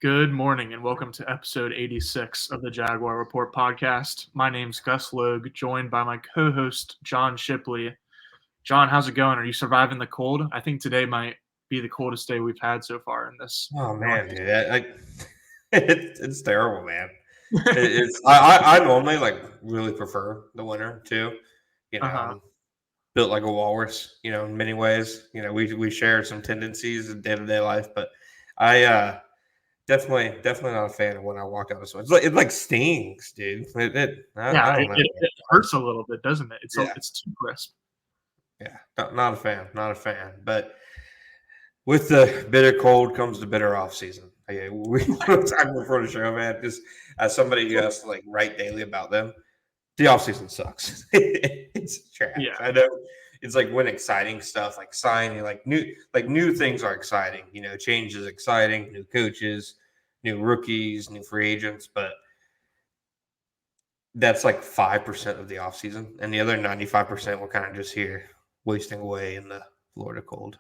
Good morning and welcome to episode 86 of the Jaguar Report podcast. My name's Gus Logue, joined by my co-host John Shipley. John, how's it going? Are you surviving the cold? I think today might be the coldest day we've had so far in this. Oh man, dude, it's terrible, man. I normally really prefer the winter too. Uh-huh. I'm built like a walrus. In many ways. We share some tendencies in day to day life, but I definitely not a fan of when I walk out of sweat. It stings, dude. I Yeah, don't know. it hurts a little bit, doesn't it? Yeah, It's too crisp. yeah, not a fan, not a fan. But with the bitter cold comes the bitter off season. Yeah, we talking before the show, man. Just as somebody who has to write daily about them, the off season sucks. It's trash. Yeah. I know it's when exciting stuff like signing, new things are exciting. Change is exciting. New coaches, new rookies, new free agents, but that's 5% of the off season, and the other 95% we're kind of just here wasting away in the Florida cold.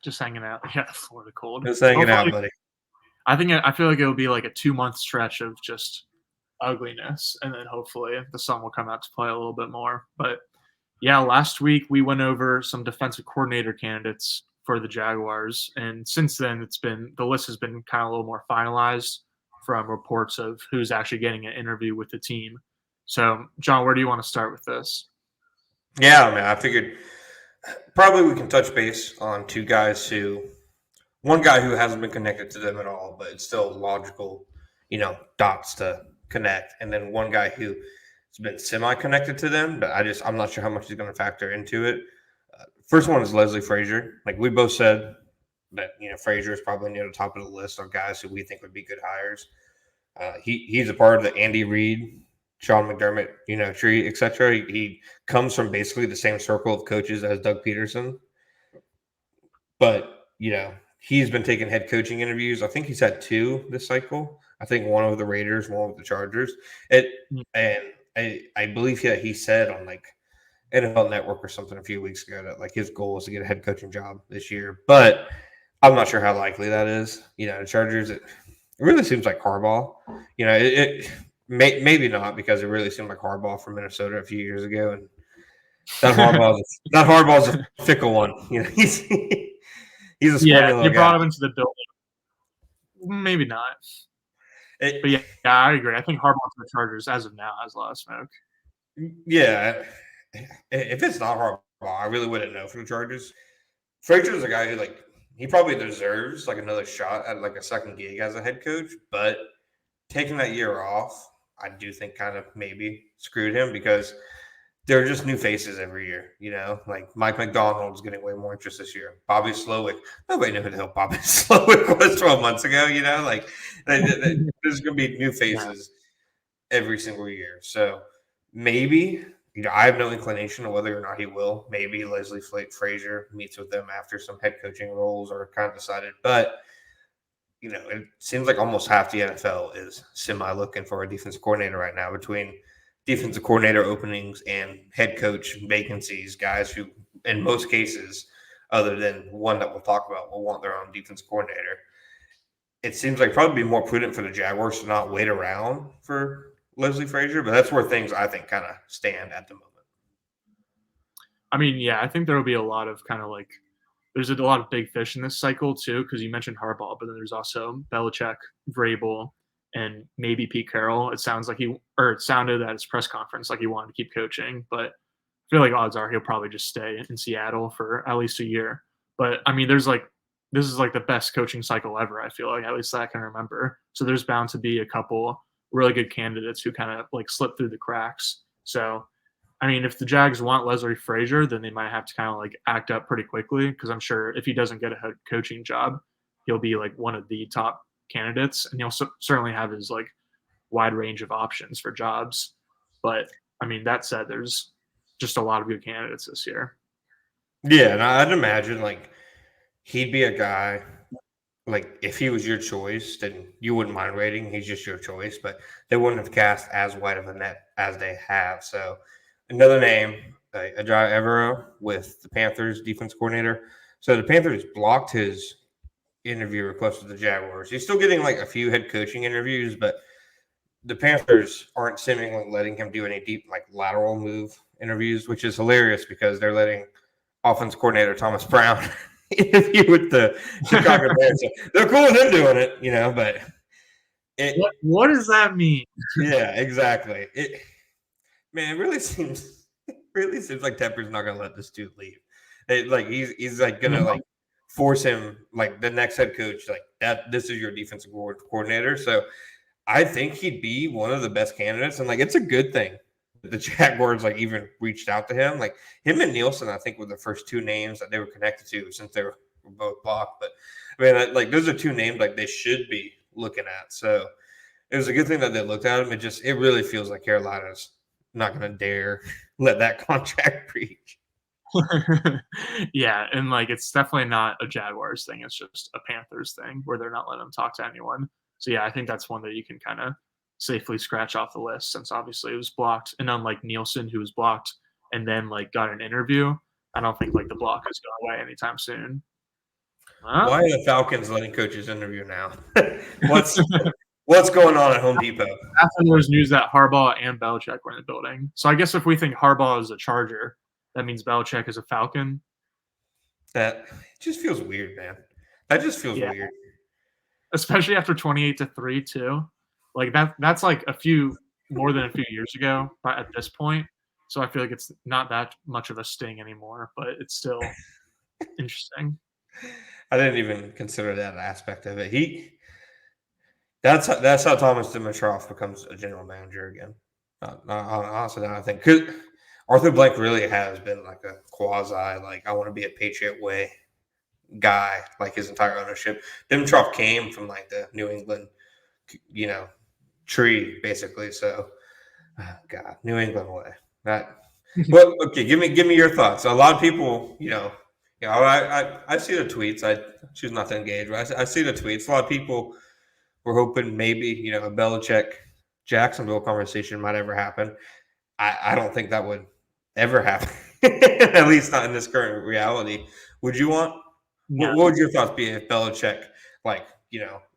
Just hanging out. Yeah, Florida cold. Just hanging out, buddy. I feel like it'll be like a 2-month stretch of just ugliness, and then hopefully the sun will come out to play a little bit more. But yeah, last week we went over some defensive coordinator candidates for the Jaguars, and since then the list has been kind of a little more finalized from reports of who's actually getting an interview with the team. So, John, where do you want to start with this? Yeah, man, I figured probably we can touch base on two guys one guy who hasn't been connected to them at all, but it's still logical, dots to connect. And then one guy who has been semi-connected to them, but I'm not sure how much he's going to factor into it. First one is Leslie Frazier. Like we both said that, Frazier is probably near the top of the list of guys who we think would be good hires. He's a part of the Andy Reid, Sean McDermott, tree, etc. He comes from basically the same circle of coaches as Doug Peterson. But, he's been taking head coaching interviews. I think he's had 2 this cycle. I think one with the Raiders, one with the Chargers. And I believe he said on NFL Network or something a few weeks ago that his goal is to get a head coaching job this year. But I'm not sure how likely that is. The Chargers, it really seems like Harbaugh. Maybe not, because it really seemed like Harbaugh from Minnesota a few years ago, and that Harbaugh's a fickle one. He's a Yeah, you guy. brought him into the building. Maybe not. But yeah, I agree. I think Harbaugh for the Chargers as of now has a lot of smoke. Yeah, if it's not Harbaugh, I really wouldn't know for the Chargers. Frazier's a guy who he probably deserves another shot at a second gig as a head coach, but taking that year off, I do think kind of maybe screwed him, because there are just new faces every year, Mike McDonald's getting way more interest this year. Bobby Slowick, nobody knew who the hell Bobby Slowick was 12 months ago, there's going to be new faces every single year. So maybe, I have no inclination of whether or not he will. Maybe Leslie Frazier meets with them after some head coaching roles are kind of decided. But, it seems like almost half the NFL is semi-looking for a defensive coordinator right now, between defensive coordinator openings and head coach vacancies, guys who, in most cases, other than one that we'll talk about, will want their own defensive coordinator. It seems like probably be more prudent for the Jaguars to not wait around for Leslie Frazier, but that's where things, I think, kind of stand at the moment. I mean, yeah, I think there will be a lot of there's a lot of big fish in this cycle too, because you mentioned Harbaugh, but then there's also Belichick, Vrabel, and maybe Pete Carroll. It sounded at his press conference like he wanted to keep coaching, but I feel like odds are he'll probably just stay in Seattle for at least a year. But I mean, this is the best coaching cycle ever, I feel like, at least that I can remember. So there's bound to be a couple really good candidates who kind of slip through the cracks. So I mean, if the Jags want Leslie Frazier, then they might have to kind of act up pretty quickly, because I'm sure if he doesn't get a head coaching job, he'll be one of the top candidates, and he'll certainly have his wide range of options for jobs. But I mean, that said, there's just a lot of good candidates this year. Yeah, and I'd imagine he'd be a guy, if he was your choice, then you wouldn't mind waiting. He's just your choice, but they wouldn't have cast as wide of a net as they have. So another name, Ajay Evero with the Panthers defense coordinator. So the Panthers blocked his interview request with the Jaguars. He's still getting like a few head coaching interviews, but the Panthers aren't seemingly letting him do any deep like lateral move interviews, which is hilarious because they're letting offense coordinator Thomas Brown interview with the Chicago Bears. So they're cool with him doing it, but what does that mean? Yeah, exactly. It really seems like Tepper's not gonna let this dude leave. He's like gonna like force him like the next head coach like that. This is your defensive coordinator. So I think he'd be one of the best candidates, and like it's a good thing that the Jaguars like even reached out to him. Like him and Nielsen, I think were the first two names that they were connected to since they were both blocked. But I mean, like those are two names like they should be looking at. So it was a good thing that they looked at him. It really feels like Carolina's not going to dare let that contract breach. Yeah, and like it's definitely not a Jaguars thing. It's just a Panthers thing where they're not letting him talk to anyone. So yeah, I think that's one that you can kind of safely scratch off the list since obviously it was blocked. And unlike Nielsen, who was blocked and then like got an interview, I don't think like the block is going away anytime soon. Why are the Falcons letting coaches interview now? What's going on at Home Depot? After there was news that Harbaugh and Belichick were in the building. So I guess if we think Harbaugh is a Charger, that means Belichick is a Falcon. That just feels weird, man. That just feels weird. Especially after 28-3 too. Like that's like more than a few years ago at this point. So I feel like it's not that much of a sting anymore, but it's still interesting. I didn't even consider that aspect of it. That's how Thomas Dimitroff becomes a general manager again. Honestly, I think because Arthur Blank really has been like a quasi like I want to be a Patriot way guy like his entire ownership. Dimitroff came from like the New England, tree basically. So, God, New England way. Well, okay. Give me your thoughts. A lot of people, I see the tweets. I choose not to engage, but I see the tweets. A lot of people were hoping maybe a Belichick Jacksonville conversation might ever happen. I don't think that would ever happen, at least not in this current reality. Would you want? No. What would your thoughts be if Belichick,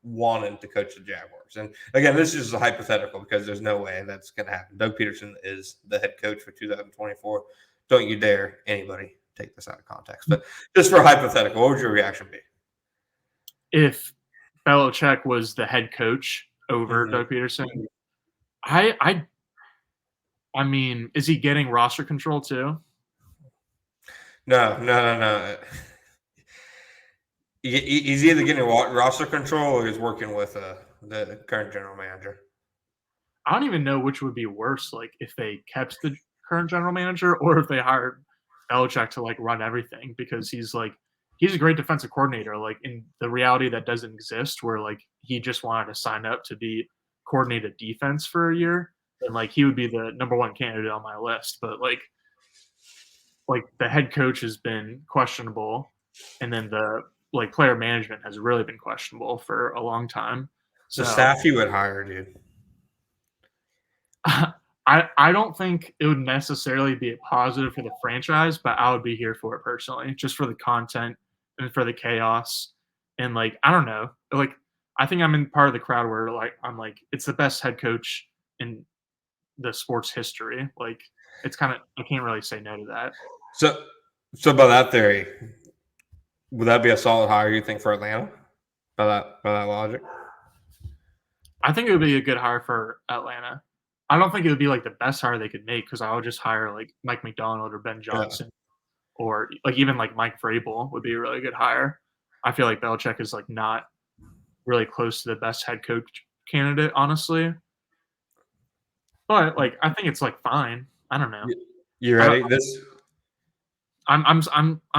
wanted to coach the Jaguars? And again, this is a hypothetical because there's no way that's going to happen. Doug Peterson is the head coach for 2024. Don't you dare anybody take this out of context. But just for a hypothetical, what would your reaction be? If Belichick was the head coach over Doug Peterson, I mean, is he getting roster control too? No. He's either getting roster control or he's working with the current general manager. I don't even know which would be worse, like if they kept the current general manager or if they hired Belichick to like run everything because he's a great defensive coordinator. Like in the reality that doesn't exist, where like he just wanted to sign up to be coordinated defense for a year, then like he would be the number one candidate on my list. But like the head coach has been questionable, and then the player management has really been questionable for a long time. So the staff you would hire, dude. I don't think it would necessarily be a positive for the franchise, but I would be here for it personally, just for the content and for the chaos. And I don't know, I think I'm in part of the crowd where I'm like, it's the best head coach in the sports history. It's kind of, I can't really say no to that. So by that theory, would that be a solid hire, you think, for Atlanta? By that logic? I think it would be a good hire for Atlanta. I don't think it would be the best hire they could make because I would just hire Mike McDonald or Ben Johnson or even Mike Vrabel would be a really good hire. I feel like Belichick is not really close to the best head coach candidate, honestly. But I think it's fine. I don't know. You ready? I'm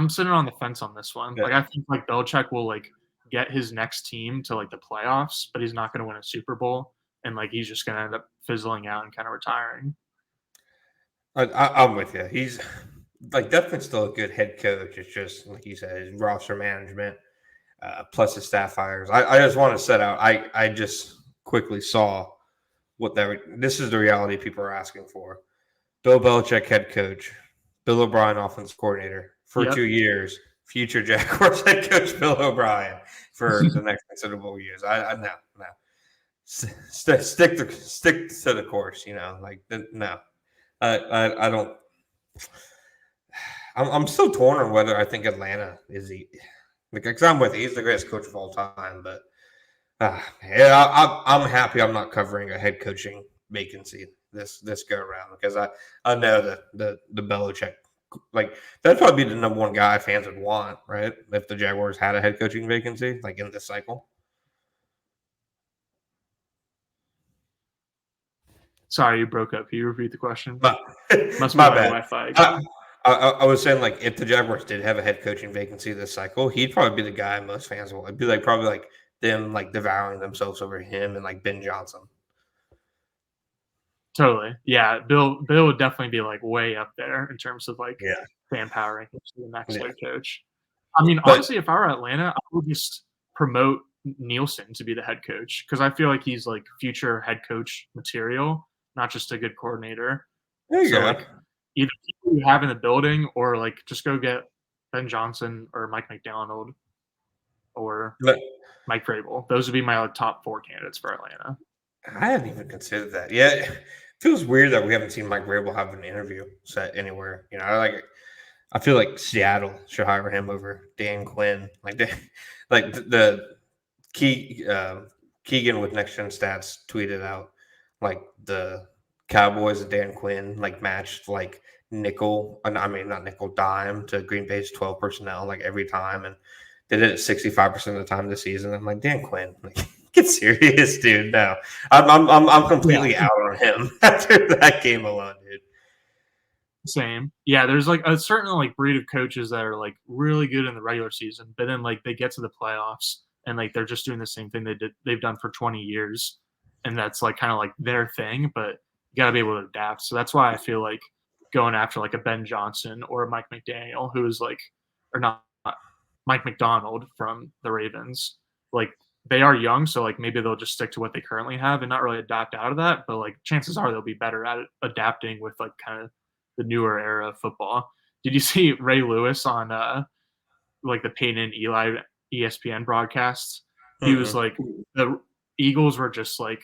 sitting on the fence on this one. Yeah. I think Belichick will get his next team to the playoffs, but he's not going to win a Super Bowl, and he's just going to end up fizzling out and kind of retiring. I'm with you. He's definitely still a good head coach. It's just like you said, his roster management plus his staff hires. I just want to set out. I just quickly saw what this is the reality people are asking for. Bill Belichick head coach, Bill O'Brien offensive coordinator for 2 years. Future Jaguars head coach Bill O'Brien. for the next considerable years. I no. Stick to the course, like no. I don't. I'm still torn on whether I think Atlanta is because I'm with you. He's the greatest coach of all time, but yeah, I'm happy I'm not covering a head coaching vacancy this go around because I know that the Belichick, like, that'd probably be the number one guy fans would want, right? If the Jaguars had a head coaching vacancy, like in this cycle. Sorry, you broke up. Can you repeat the question? Must be my Wi-Fi. I was saying, like, if the Jaguars did have a head coaching vacancy this cycle, he'd probably be the guy most fans will. It'd be like probably like them like devouring themselves over him and like Ben Johnson. Totally. Yeah, Bill would definitely be like way up there in terms of like fan power rankings for the next head coach. I mean, honestly, if I were Atlanta, I would just promote Nielsen to be the head coach because I feel like he's like future head coach material, not just a good coordinator. There you go. Like, either people you have in the building or like just go get Ben Johnson or Mike McDonald or Mike Vrabel. Those would be my top 4 candidates for Atlanta. I hadn't even considered that. Yeah, it feels weird that we haven't seen Mike Vrabel have an interview set anywhere. I feel like Seattle should hire him over Dan Quinn. The Keegan with Next Gen Stats tweeted out like the Cowboys and Dan Quinn like matched like not nickel, dime to Green Bay's 12 personnel like every time, and they did it 65% of the time this season. I'm like, Dan Quinn, like, get serious, dude. No, I'm completely out on him after that game alone, dude. Same. Yeah, there's like a certain like breed of coaches that are like really good in the regular season, but then like they get to the playoffs and like they're just doing the same thing they've done for 20 years, and that's like kind of like their thing. But you got to be able to adapt. So that's why I feel like going after like a Ben Johnson or a Mike McDaniel, who is like, or not Mike McDonald from the Ravens, like they are young, so like maybe they'll just stick to what they currently have and not really adapt out of that. But like chances are they'll be better at adapting with like kind of the newer era of football. Did you see Ray Lewis on like the Peyton and Eli ESPN broadcasts? He was like, the Eagles were just like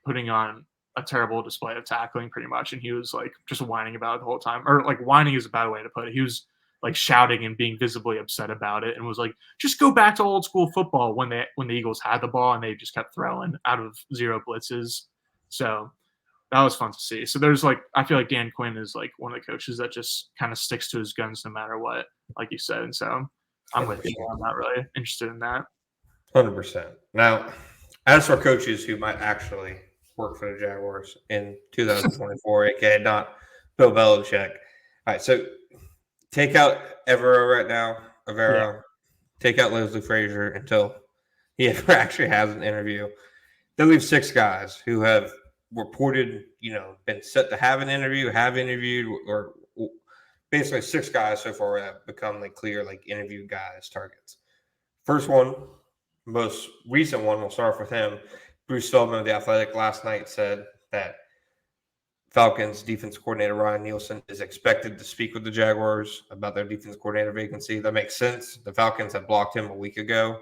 putting on a terrible display of tackling pretty much, and he was like just whining about it the whole time. Or like whining is a bad way to put it. He was like shouting and being visibly upset about it, and was like, just go back to old school football when the Eagles had the ball and they just kept throwing out of zero blitzes. So that was fun to see. So there's like, I feel like Dan Quinn is like one of the coaches that just kind of sticks to his guns no matter what, like you said. And so I'm with you. I'm not really interested in that. 100%. Now, as for coaches who might actually work for the Jaguars in 2024, aka not Bill Belichick. All right, so take out Evero right now, take out Leslie Frazier until he ever actually has an interview. They leave 6 guys who have reported, been set to have an interview, have interviewed, or basically 6 guys so far have become like clear like interview guys targets. First one, most recent one, we'll start off with him. Bruce Feldman of The Athletic last night said that Falcons defense coordinator Ryan Nielsen is expected to speak with the Jaguars about their defense coordinator vacancy. That makes sense. The Falcons had blocked him a week ago.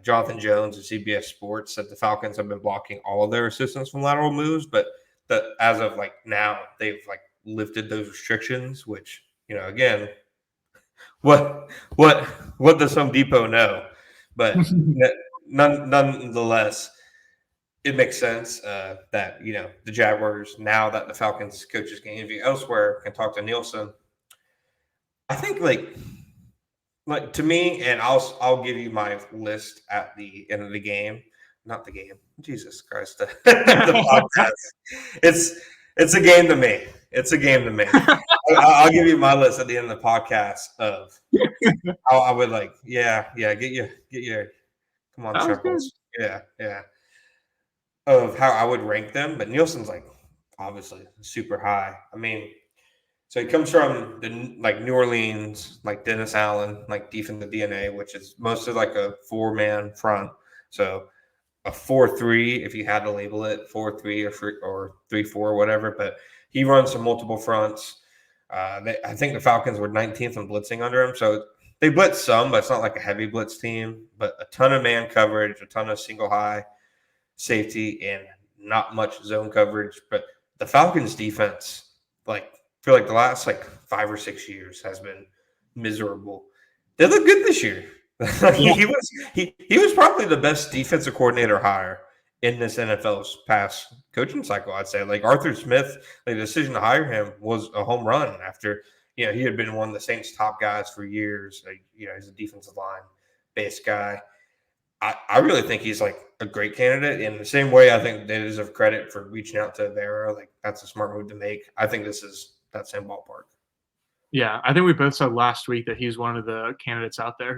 Jonathan Jones of CBS Sports said the Falcons have been blocking all of their assistants from lateral moves, but that as of like now, they've like lifted those restrictions, which, again, what does Home Depot know? But nonetheless, it makes sense that, the Jaguars, now that the Falcons coaches can interview elsewhere, can talk to Nielsen. I think like to me, and I'll give you my list at the end of the game. Not the game. Jesus Christ. The podcast. It's a game to me. It's a game to me. I'll give you my list at the end of the podcast of how I would like, get your come on, Chuckles. Yeah. Of how I would rank them. But Nielsen's like obviously super high. I mean, so he comes from the New Orleans, like Dennis Allen, like defensive DNA, which is mostly like a 4-man front. So a 4-3, if you had to label it 4-3 or 3-4, whatever. But he runs some multiple fronts. I think the Falcons were 19th in blitzing under him. So They blitz some, but it's not like a heavy blitz team. But a ton of man coverage, a ton of single high safety, and not much zone coverage. But the Falcons' defense, like for like the last like 5 or 6 years, has been miserable. They look good this year. Yeah. He was probably the best defensive coordinator hire in this NFL's past coaching cycle. I'd say like Arthur Smith, like the decision to hire him was a home run after he had been one of the Saints' top guys for years. Like, he's a defensive line based guy. I really think he's like a great candidate. In the same way, I think they deserve credit for reaching out to Vera. Like that's a smart move to make. I think this is that same ballpark. Yeah, I think we both said last week that he's one of the candidates out there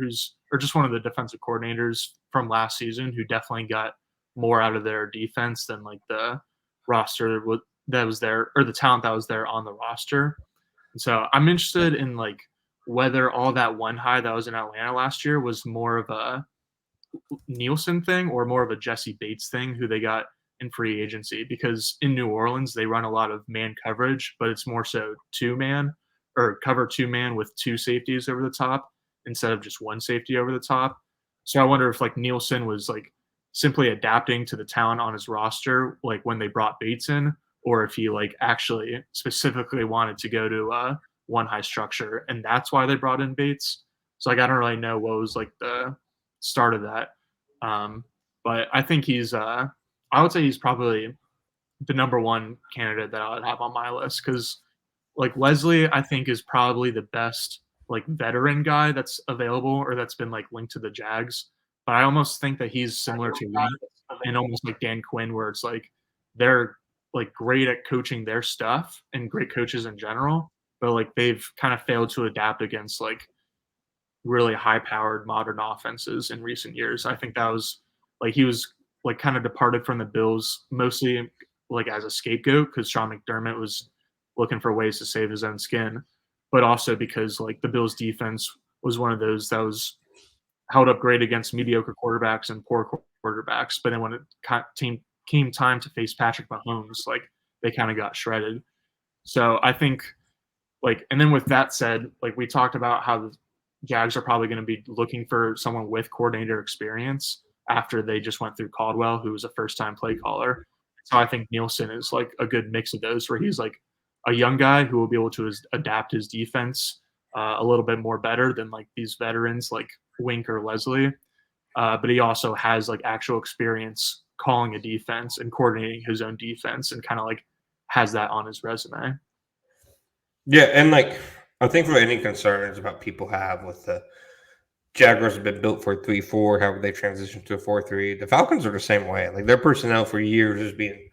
or just one of the defensive coordinators from last season who definitely got more out of their defense than like the roster that was there or the talent that was there on the roster. And so I'm interested in like whether all that one high that was in Atlanta last year was more of a Nielsen thing or more of a Jesse Bates thing who they got in free agency, because in New Orleans they run a lot of man coverage, but it's more so two-man or cover two-man with two safeties over the top instead of just one safety over the top. So I wonder if like Nielsen was like simply adapting to the talent on his roster like when they brought Bates in, or if he like actually specifically wanted to go to one high structure and that's why they brought in Bates. So like I don't really know what was like the start of that. But I think I would say he's probably the number one candidate that I would have on my list, because like Leslie, I think is probably the best like veteran guy that's available or that's been like linked to the Jags. But I almost think that he's similar to that and almost like Dan Quinn, where it's like they're like great at coaching their stuff and great coaches in general, but like they've kind of failed to adapt against like really high-powered modern offenses in recent years. I think that was like he was like kind of departed from the Bills mostly like as a scapegoat because Sean McDermott was looking for ways to save his own skin, but also because like the Bills defense was one of those that was held up great against mediocre quarterbacks and poor quarterbacks. But then when it came time to face Patrick Mahomes, like they kind of got shredded. So I think like, and then with that said, like we talked about how the Jags are probably going to be looking for someone with coordinator experience after they just went through Caldwell, who was a first-time play caller. So I think Nielsen is like a good mix of those, where he's like a young guy who will be able to adapt his defense a little bit more better than like these veterans like Wink or Leslie. But he also has like actual experience calling a defense and coordinating his own defense and kind of like has that on his resume. Yeah, and like I think for any concerns about people have with the Jaguars have been built for a 3-4, however they transitioned to a 4-3. The Falcons are the same way. Like their personnel for years is being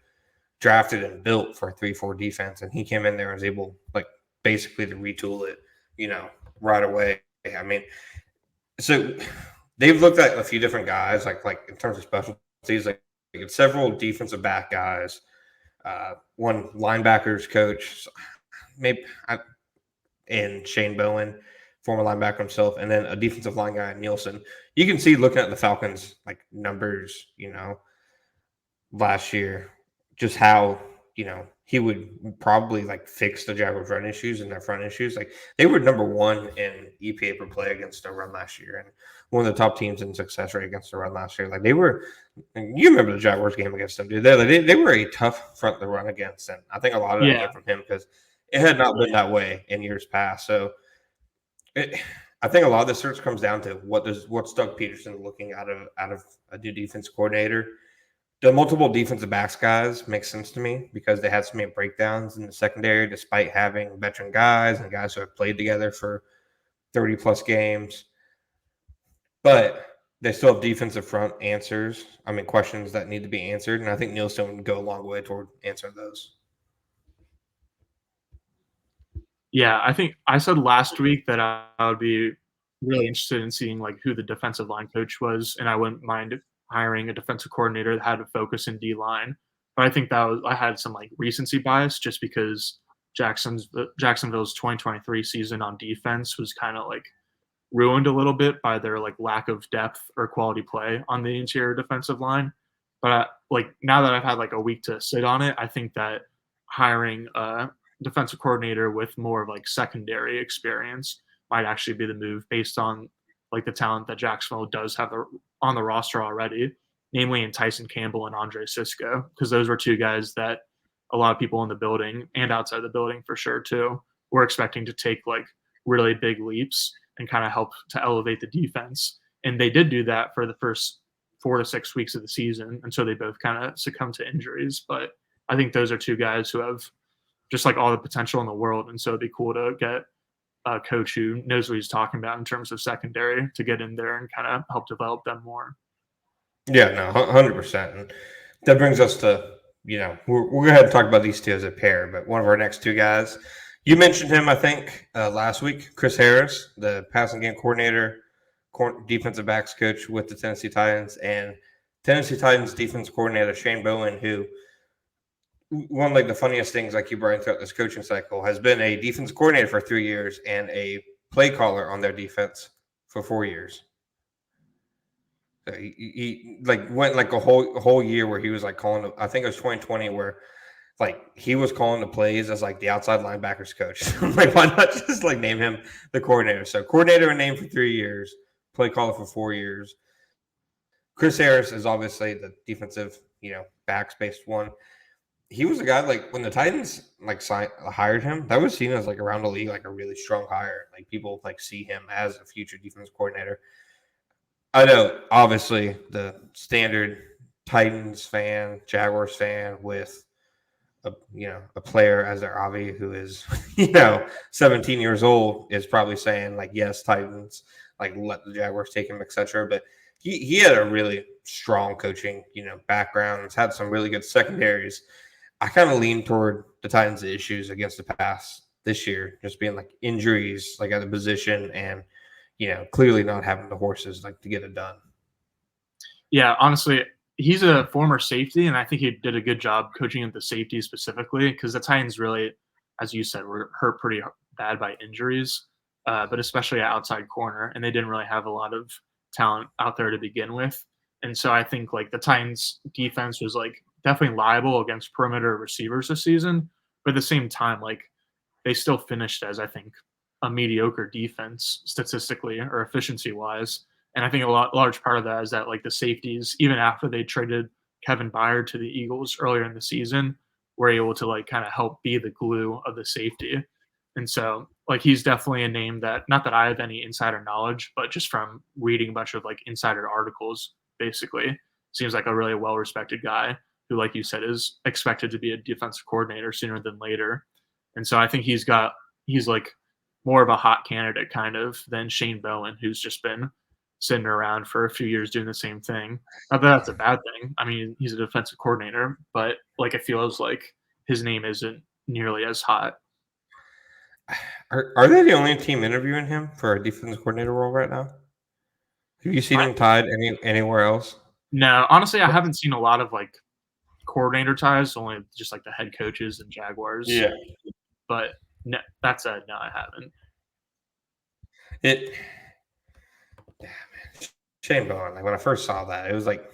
drafted and built for a 3-4 defense, and he came in there and was able like basically to retool it, right away. I mean, so they've looked at a few different guys, like in terms of specialties, like several defensive back guys, one linebackers coach, and Shane Bowen, former linebacker himself, and then a defensive line guy, Nielsen. You can see looking at the Falcons like numbers, last year, just how he would probably like fix the Jaguars' run issues and their front issues. Like they were number one in EPA per play against the run last year, and one of the top teams in success rate against the run last year. Like they were, you remember the Jaguars game against them, dude? They were a tough front to run against, and I think a lot of that came from him because it had not been that way in years past. So I think a lot of the search comes down to what's Doug Peterson looking out of a new defense coordinator. The multiple defensive backs guys make sense to me because they had so many breakdowns in the secondary, despite having veteran guys and guys who have played together for 30 plus games. But they still have defensive front questions that need to be answered. And I think Nielsen would go a long way toward answering those. Yeah, I think I said last week that I would be really interested in seeing like who the defensive line coach was, and I wouldn't mind hiring a defensive coordinator that had a focus in D line. But I think I had some like recency bias just because Jacksonville's 2023 season on defense was kind of like ruined a little bit by their like lack of depth or quality play on the interior defensive line. But like now that I've had like a week to sit on it, I think that hiring a defensive coordinator with more of like secondary experience might actually be the move based on like the talent that Jacksonville does have on the roster already, namely in Tyson Campbell and Andre Cisco, because those were two guys that a lot of people in the building and outside the building for sure too were expecting to take like really big leaps and kind of help to elevate the defense. And they did do that for the first 4 to 6 weeks of the season. And so they both kind of succumbed to injuries. But I think those are two guys who have just like all the potential in the world. And so it'd be cool to get a coach who knows what he's talking about in terms of secondary to get in there and kind of help develop them more. Yeah, no, 100%. And that brings us to, we're going to have to talk about these two as a pair, but one of our next two guys, you mentioned him, I think, last week, Chris Harris, the passing game coordinator, defensive backs coach with the Tennessee Titans, and Tennessee Titans defense coordinator Shane Bowen, who one of like the funniest things like you brought throughout this coaching cycle has been a defense coordinator for 3 years and a play caller on their defense for 4 years. So he like went like a whole year where he was like calling. I think it was 2020 where like he was calling the plays as like the outside linebackers coach. I'm like, why not just like name him the coordinator? So coordinator and name for 3 years, play caller for 4 years. Chris Harris is obviously the defensive, backs based one. He was a guy like when the Titans like hired him, that was seen as like around the league like a really strong hire. Like people like see him as a future defense coordinator. I know, obviously, the standard Titans fan, Jaguars fan with a player as their Avi who is 17 years old is probably saying like, yes, Titans, like let the Jaguars take him, etc. But he had a really strong coaching background. He's had some really good secondaries. I kind of lean toward the Titans' issues against the pass this year, just being like injuries, like at the position, and clearly not having the horses like to get it done. Yeah, honestly, he's a former safety, and I think he did a good job coaching at the safety specifically because the Titans really, as you said, were hurt pretty bad by injuries, but especially at outside corner, and they didn't really have a lot of talent out there to begin with. And so I think like the Titans defense was like definitely liable against perimeter receivers this season, but at the same time, like they still finished as I think a mediocre defense statistically or efficiency wise. And I think a large part of that is that like the safeties, even after they traded Kevin Byard to the Eagles earlier in the season, were able to like kind of help be the glue of the safety. And so like he's definitely a name that not that I have any insider knowledge, but just from reading a bunch of like insider articles, basically seems like a really well respected guy who, like you said, is expected to be a defensive coordinator sooner than later. And so I think he's like more of a hot candidate kind of than Shane Bowen, who's just been sitting around for a few years doing the same thing. Not that that's a bad thing. I mean, he's a defensive coordinator, but like it feels like his name isn't nearly as hot. Are they the only team interviewing him for a defensive coordinator role right now? Have you seen him tied anywhere else? No, honestly, I haven't seen a lot of like coordinator ties, only just like the head coaches and Jaguars. Yeah. But no, that said, no, I haven't. Shane Bowen, like when I first saw that, it was like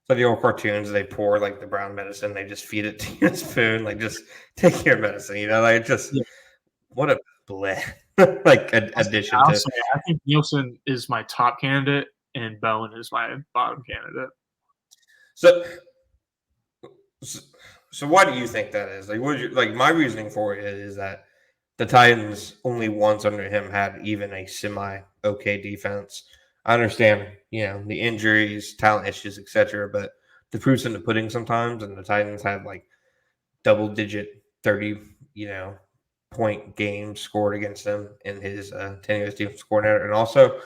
the old cartoons. They pour like the brown medicine, they just feed it to you in a spoon, like just take your medicine, like just what a bleh. Like addition to. I think Nielsen is my top candidate and Bowen is my bottom candidate. So why do you think that is? Like, my reasoning for it is that the Titans only once under him had even a semi-okay defense. I understand, the injuries, talent issues, etc., but the proof's in the pudding sometimes, and the Titans had like double-digit 30, point games scored against them in his tenure as defense coordinator, and also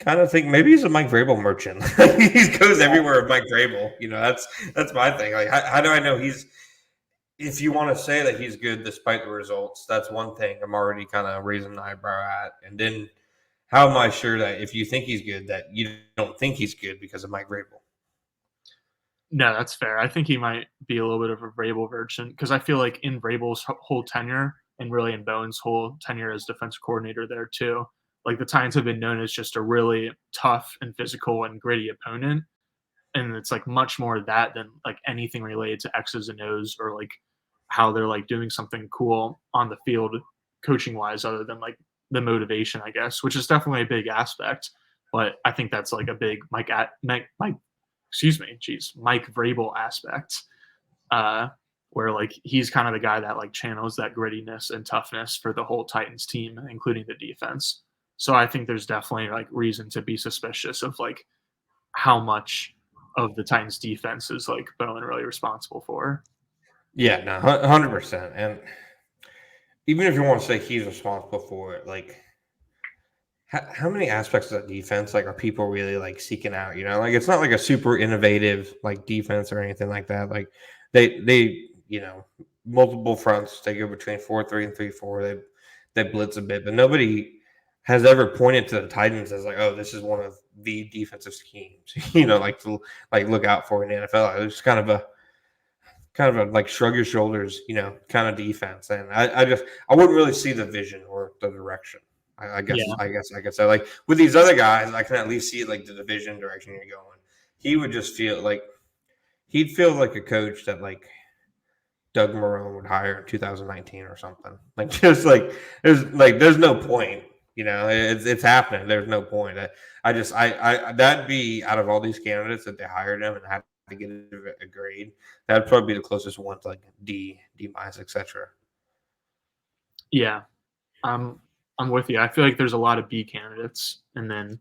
kind of think maybe he's a Mike Vrabel merchant. He goes everywhere with Mike Vrabel. That's my thing. Like, how do I know he's? If you want to say that he's good despite the results, that's one thing I'm already kind of raising an eyebrow at. And then, how am I sure that if you think he's good, that you don't think he's good because of Mike Vrabel? No, that's fair. I think he might be a little bit of a Vrabel version because I feel like in Vrabel's whole tenure and really in Bowen's whole tenure as defensive coordinator there too, like the Titans have been known as just a really tough and physical and gritty opponent. And it's like much more of that than like anything related to X's and O's or like how they're like doing something cool on the field coaching wise, other than like the motivation, I guess, which is definitely a big aspect. But I think that's like a big Mike Vrabel aspect, uh, where like he's kind of the guy that like channels that grittiness and toughness for the whole Titans team, including the defense. So I think there's definitely like reason to be suspicious of like how much of the Titans defense is like Bowen really responsible for. Yeah, no, 100%. And even if you want to say he's responsible for it, like how many aspects of that defense like are people really like seeking out? You know, like it's not like a super innovative like defense or anything like that. Like they multiple fronts. They go between 4-3 and 3-4. They blitz a bit, but nobody has ever pointed to the Titans as like, oh, this is one of the defensive schemes. Like to like look out for in the NFL. It's kind of a like shrug your shoulders, kind of defense. And I wouldn't really see the vision or the direction. I guess Yeah, I could say like with these other guys, I can at least see like the division direction you're going. He would just feel like he'd feel like a coach that like Doug Marrone would hire in 2019 or something. Like just like there's no point. It's happening. There's no point. I that'd be out of all these candidates that they hired him and had to get a grade. That'd probably be the closest one to like D minus, etc. yeah. I'm with you. I feel like there's a lot of B candidates and then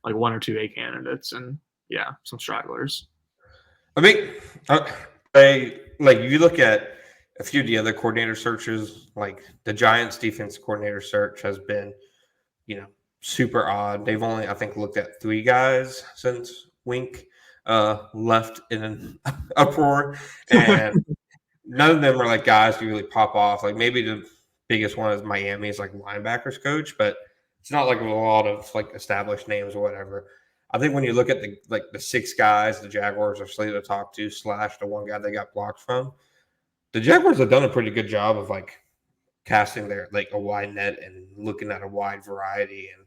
like one or two A candidates and yeah, some stragglers. I mean, I like you look at a few of the other coordinator searches, like the Giants defense coordinator search has been, super odd. They've only, I think, looked at 3 guys since Wink left in an uproar, and none of them are like guys who really pop off. Like maybe the biggest one is Miami's like linebackers coach, but it's not like a lot of like established names or whatever. I think when you look at the 6 guys the Jaguars are slated to talk to / the one guy they got blocked from, the Jaguars have done a pretty good job of like casting their like a wide net and looking at a wide variety and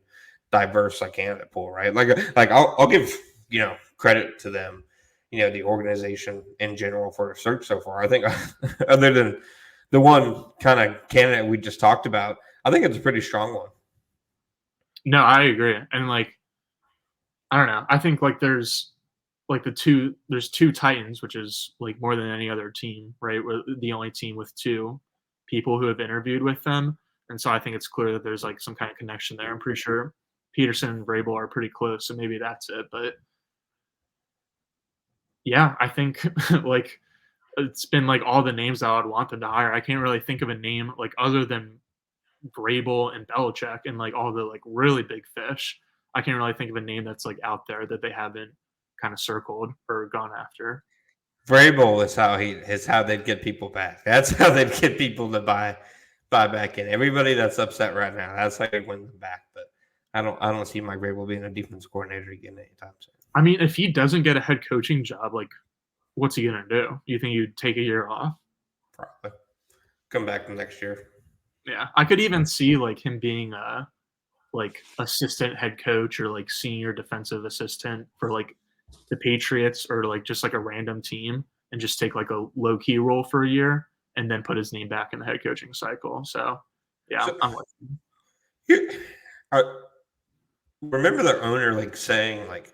diverse like candidate pool, right? Like I'll give credit to them, the organization in general for the search so far. I think other than the one kind of candidate we just talked about, I think it's a pretty strong one. No, I agree. And like I don't know. I think like there's two Titans, which is like more than any other team, right? We're the only team with 2 people who have interviewed with them. And so I think it's clear that there's like some kind of connection there. I'm pretty sure Peterson and Vrabel are pretty close, so maybe that's it. But yeah, I think like it's been like all the names that I would want them to hire. I can't really think of a name like other than Vrabel and Belichick and like all the like really big fish. I can't really think of a name that's like out there that they haven't kind of circled or gone after. Vrabel is how they'd get people back. That's how they'd get people to buy back in. Everybody that's upset right now, that's how they win them back. But I don't see Mike Vrabel being a defense coordinator again anytime soon. I mean, if he doesn't get a head coaching job, like what's he gonna do? You think he'd take a year off? Probably come back next year. Yeah, I could even see like him being a like assistant head coach or like senior defensive assistant for like the Patriots or like just like a random team and just take like a low key role for a year and then put his name back in the head coaching cycle. So yeah, So I'm with you. I remember their owner like saying like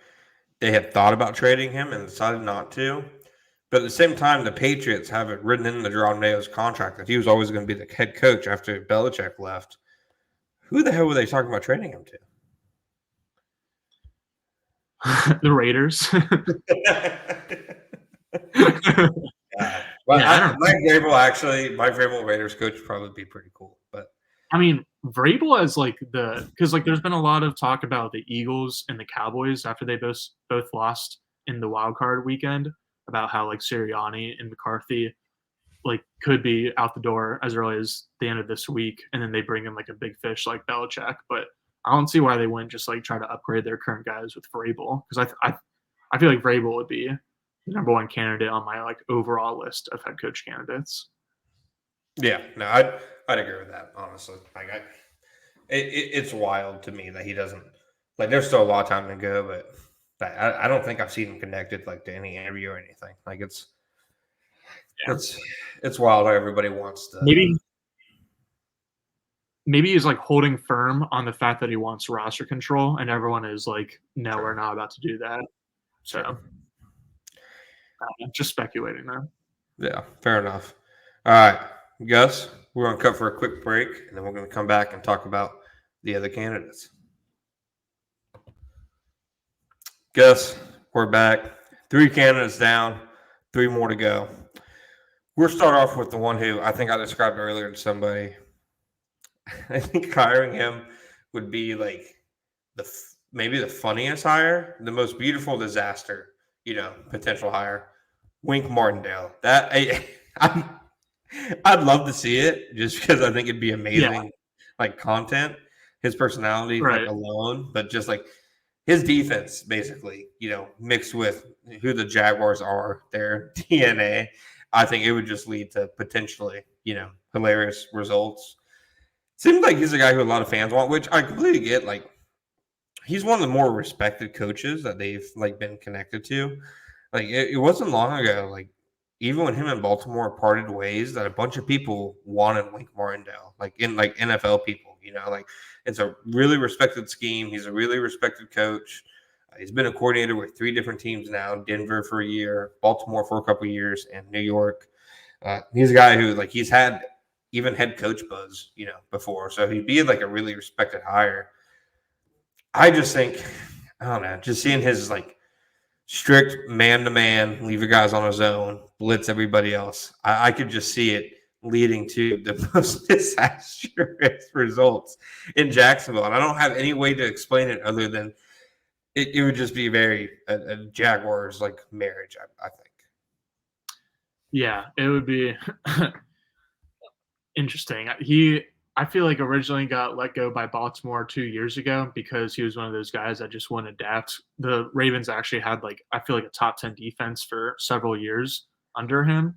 they had thought about trading him and decided not to. But at the same time, the Patriots have it written in the Neo's contract that he was always going to be the head coach after Belichick left. Who the hell were they talking about trading him The Raiders. to? Well, Yeah, I don't know. Mike Vrabel Raiders coach would probably be pretty cool. But I mean, Vrabel as like because like there's been a lot of talk about the Eagles and the Cowboys after they both lost in the wild card weekend about how like Sirianni and McCarthy like could be out the door as early as the end of this week, and then they bring in like a big fish like Belichick. But I don't see why they wouldn't just like try to upgrade their current guys with Vrabel because I feel like Vrabel would be the number one candidate on my like overall list of head coach candidates. yeah, no, I'd agree with that honestly. Like it's wild to me that he doesn't like. There's still a lot of time to go, but I don't think I've seen him connected like to any interview or anything. Like Yeah. it's wild how everybody wants to. Maybe maybe he's like holding firm on the fact that he wants roster control, and everyone is like, no, Sure. we're not about to do that. So Sure. just speculating there. Yeah, fair enough. All right, Gus, we're going to cut for a quick break, and then we're going to come back and talk about the other candidates. Gus, we're back. 3 candidates down, 3 more to go. We'll start off with the one who I think I described earlier to somebody. I think hiring him would be like maybe the funniest hire, the most beautiful disaster, potential hire. Wink Martindale. I'd love to see it just because I think it'd be Yeah, amazing, like content, his personality, like right. alone, but just like his defense, basically, mixed with who the Jaguars are, their DNA. I think it would just lead to potentially, hilarious results. Seems like he's a guy who a lot of fans want, which I completely get. Like, he's one of the more respected coaches that they've like been connected to. Like, it wasn't long ago, like even when him and Baltimore parted ways, that a bunch of people wanted Wink Martindale, like in like NFL people. Like it's a really respected scheme. He's a really respected coach. He's been a coordinator with 3 different teams now: Denver for a year, Baltimore for a couple of years, and New York. He's a guy who like he's had even head coach buzz, before. So he'd be like a really respected hire. I just think, I don't know, just seeing his like strict man to man, leave your guys on his own, blitz everybody else. I could just see it leading to the most disastrous results in Jacksonville. And I don't have any way to explain it other than it would just be a Jaguars like marriage, I think. Yeah, it would be interesting. I feel like originally got let go by Baltimore 2 years ago because he was one of those guys that just wouldn't adapt. The Ravens actually had like I feel like a top 10 defense for several years under him,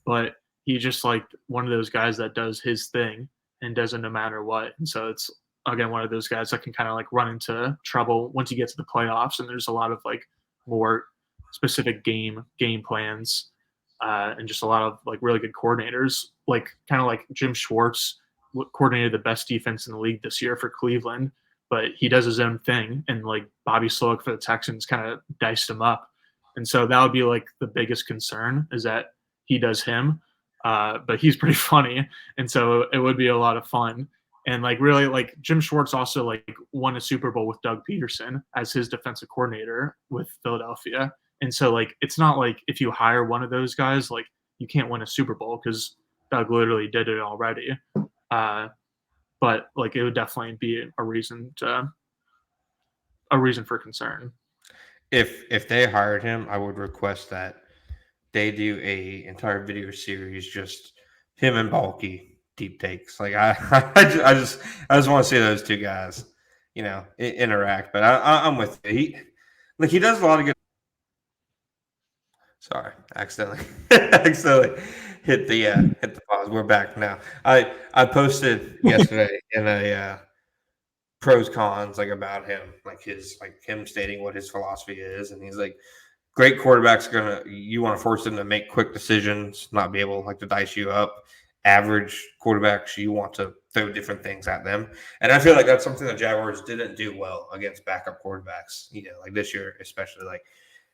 but he just like one of those guys that does his thing and doesn't no matter what. And so it's again one of those guys that can kind of like run into trouble once you get to the playoffs and there's a lot of like more specific game plans and just a lot of like really good coordinators, like kind of like Jim Schwartz coordinated the best defense in the league this year for Cleveland, but he does his own thing, and like Bobby Slowick for the Texans kind of diced him up, and so that would be like the biggest concern is that he does him, but he's pretty funny, and so it would be a lot of fun. And like really, like Jim Schwartz also like won a Super Bowl with Doug Peterson as his defensive coordinator with Philadelphia. And so like it's not like if you hire one of those guys, like you can't win a Super Bowl because Doug literally did it already. Uh, but like it would definitely be a reason for concern. If they hired him, I would request that they do a entire video series just him and Balky deep takes. Like I just want to see those 2 guys, interact. But I'm with you. He does a lot of good. Sorry, accidentally accidentally hit the pause. We're back now. I posted yesterday in a pros cons like about him, like him stating what his philosophy is, and he's like, great quarterbacks you want to force them to make quick decisions, not be able like to dice you up. Average quarterbacks, you want to throw different things at them, and I feel like that's something the Jaguars didn't do well against backup quarterbacks. Like this year, especially like.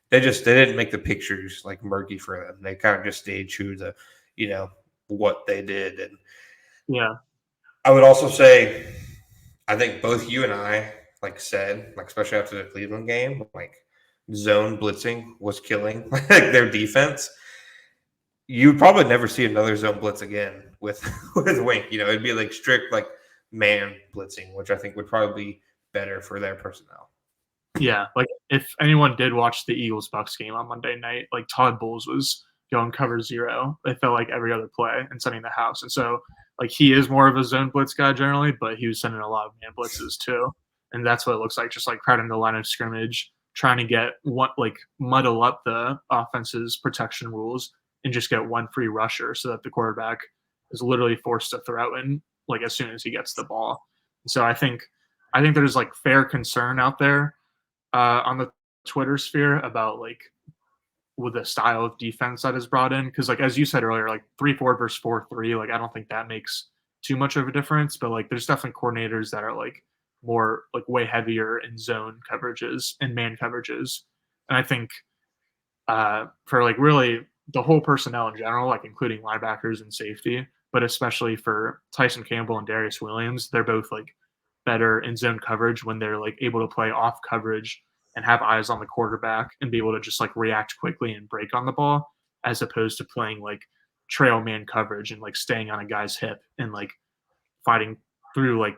They didn't make the pictures like murky for them. They kind of just stayed true to, what they did. And Yeah. I would also say, I think both you and I like said, like especially after the Cleveland game, like zone blitzing was killing like their defense. You'd probably never see another zone blitz again with with Wink. It'd be like strict like man blitzing, which I think would probably be better for their personnel. Yeah, like if anyone did watch the Eagles Bucks game on Monday night, like Todd Bowles was going cover 0. It felt like every other play and sending the house. And so like he is more of a zone blitz guy generally, but he was sending a lot of man blitzes too. And that's what it looks like, just like crowding the line of scrimmage, trying to get what like muddle up the offense's protection rules and just get one free rusher so that the quarterback is literally forced to throw in like as soon as he gets the ball. So I think there's like fair concern out there on the Twitter sphere about like with the style of defense that is brought in because like as you said earlier, like 3-4 versus 4-3, like I don't think that makes too much of a difference, but like there's definitely coordinators that are like more like way heavier in zone coverages and man coverages. And I think for like really the whole personnel in general, like including linebackers and safety, but especially for Tyson Campbell and Darius Williams, they're both like better in zone coverage when they're like able to play off coverage and have eyes on the quarterback and be able to just like react quickly and break on the ball, as opposed to playing like trail man coverage and like staying on a guy's hip and like fighting through like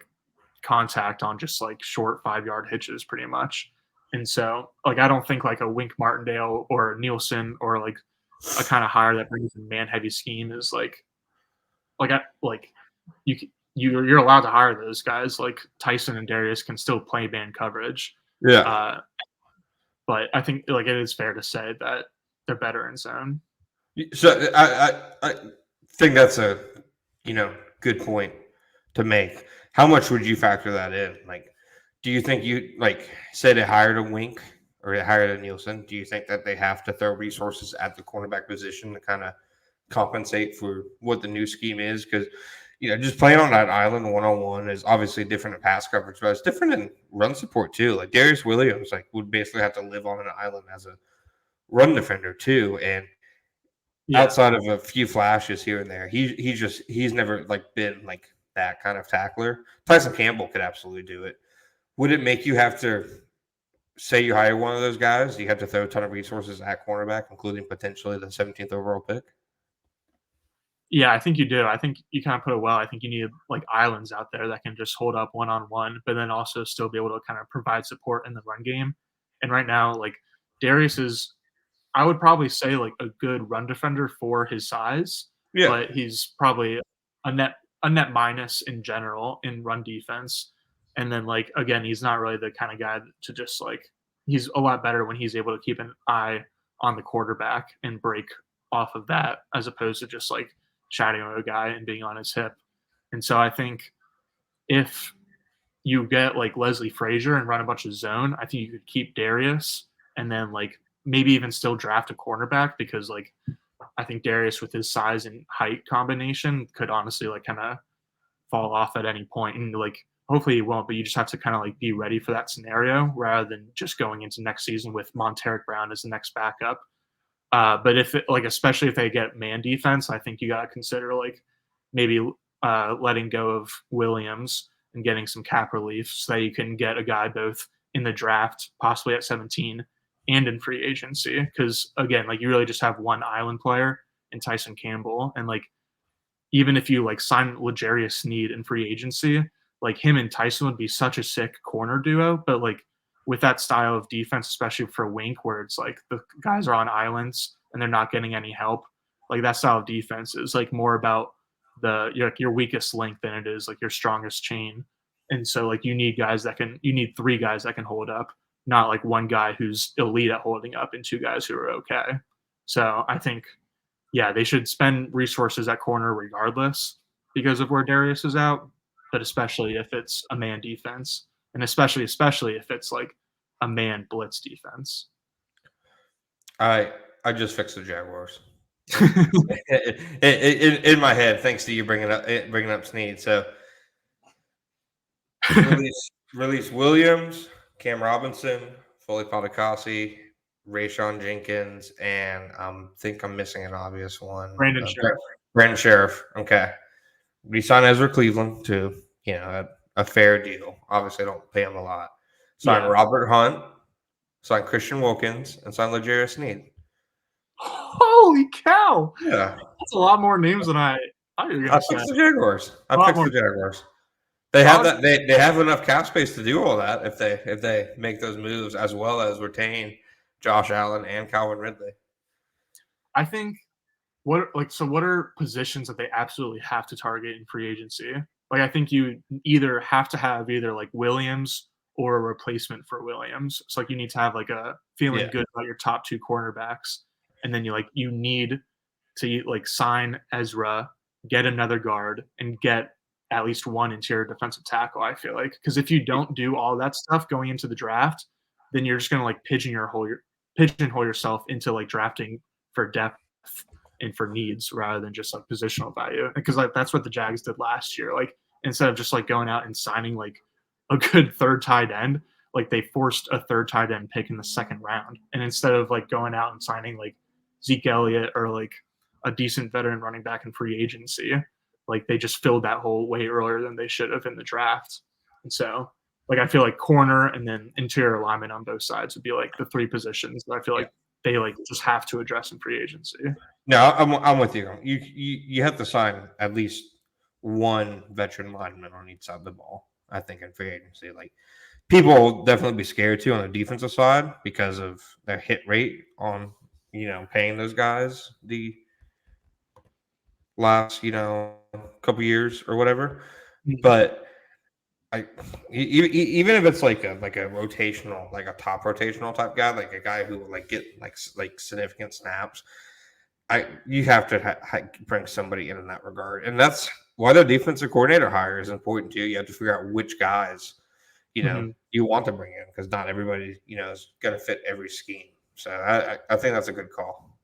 contact on just like short 5 yard hitches pretty much. And so like I don't think like a Wink Martindale or Nielsen or like a kind of hire that brings in man heavy scheme is like I like you you're allowed to hire those guys. Like Tyson and Darius can still play man coverage. Yeah. Uh, but I think like it is fair to say that they're better in zone. So I think that's a good point to make. How much would you factor that in? Like, do you think you like say they hired a Wink or they hired a Nielsen? Do you think that they have to throw resources at the cornerback position to kind of compensate for what the new scheme is? Because just playing on that island 1-on-1 is obviously different in pass coverage, but it's different in run support too. Like Darius Williams, like would basically have to live on an island as a run defender too, and outside of a few flashes here and there, he's never like been like that kind of tackler. Tyson Campbell could absolutely do it. Would it make you have to say you hire one of those guys? You have to throw a ton of resources at cornerback, including potentially the 17th overall pick? Yeah, I think you do. I think you kind of put it well. I think you need like islands out there that can just hold up one on one, but then also still be able to kind of provide support in the run game. And right now, like Darius is, I would probably say like a good run defender for his size, Yeah. but he's probably a net minus in general in run defense. And then like again, he's not really the kind of guy to just like he's a lot better when he's able to keep an eye on the quarterback and break off of that as opposed to just like shadowing a guy and being on his hip. And so I think if you get like Leslie Frazier and run a bunch of zone, I think you could keep Darius and then like maybe even still draft a cornerback because like I think Darius with his size and height combination could honestly like kind of fall off at any point and like hopefully he won't, but you just have to kind of like be ready for that scenario rather than just going into next season with Monteric Brown as the next backup. But if it, like especially if they get man defense, I think you got to consider like maybe letting go of Williams and getting some cap relief so that you can get a guy both in the draft, possibly at 17, and in free agency. Because again, like you really just have one island player in Tyson Campbell, and like even if you like sign L'Jarius Sneed in free agency, like him and Tyson would be such a sick corner duo. But like with that style of defense, especially for Wink, where it's like the guys are on islands and they're not getting any help, like that style of defense is like more about your weakest link than it is like your strongest chain. And so like you need three guys that can hold up, not like one guy who's elite at holding up and two guys who are okay. So I think yeah, they should spend resources at corner regardless because of where Darius is out, but especially if it's a man defense, and especially if it's like a man blitz defense. I just fixed the Jaguars in my head, thanks to you bringing up Snead. So release Williams, Cam Robinson, Foley Fatukasi, Rayshon Jenkins, and I think I'm missing an obvious one. Brandon Sheriff. Brandon Sheriff. Okay. We signed Ezra Cleveland too. A fair deal. Obviously, I don't pay him a lot. Signed Robert Hunt, signed Christian Wilkins, and signed L'Jarius Sneed. Holy cow! Yeah. That's a lot more names than I thought you were going to say. I picked the Jaguars. The Jaguars. They have that. They have enough cap space to do all that if they make those moves, as well as retain Josh Allen and Calvin Ridley. I think what are positions that they absolutely have to target in free agency? Like I think you either have to have either like Williams or a replacement for Williams. So like you need to have like a feeling good about your top two cornerbacks, and then you need to like sign Ezra, get another guard, and get at least one interior defensive tackle. I feel like because if you don't do all that stuff going into the draft, then you're just gonna like pigeonhole yourself into like drafting for depth and for needs rather than just like positional value. Because like that's what the Jags did last year. Like instead of just like going out and signing like a good third tight end, like they forced a third tight end pick in the second round. And instead of like going out and signing like Zeke Elliott or like a decent veteran running back in free agency, like they just filled that hole way earlier than they should have in the draft. And so like I feel like corner and then interior alignment on both sides would be like the three positions that I feel like they like just have to address in free agency. No, I'm with you. You have to sign at least one veteran lineman on each side of the ball. I think in free agency, like people will definitely be scared too on the defensive side because of their hit rate on paying those guys the last couple years or whatever. Mhm. But even if it's like a rotational, like a top rotational type guy, like a guy who will like get like significant snaps, you have to bring somebody in that regard, and that's why the defensive coordinator hire is important too. You have to figure out which guys you want to bring in because not everybody is going to fit every scheme. So I think that's a good call.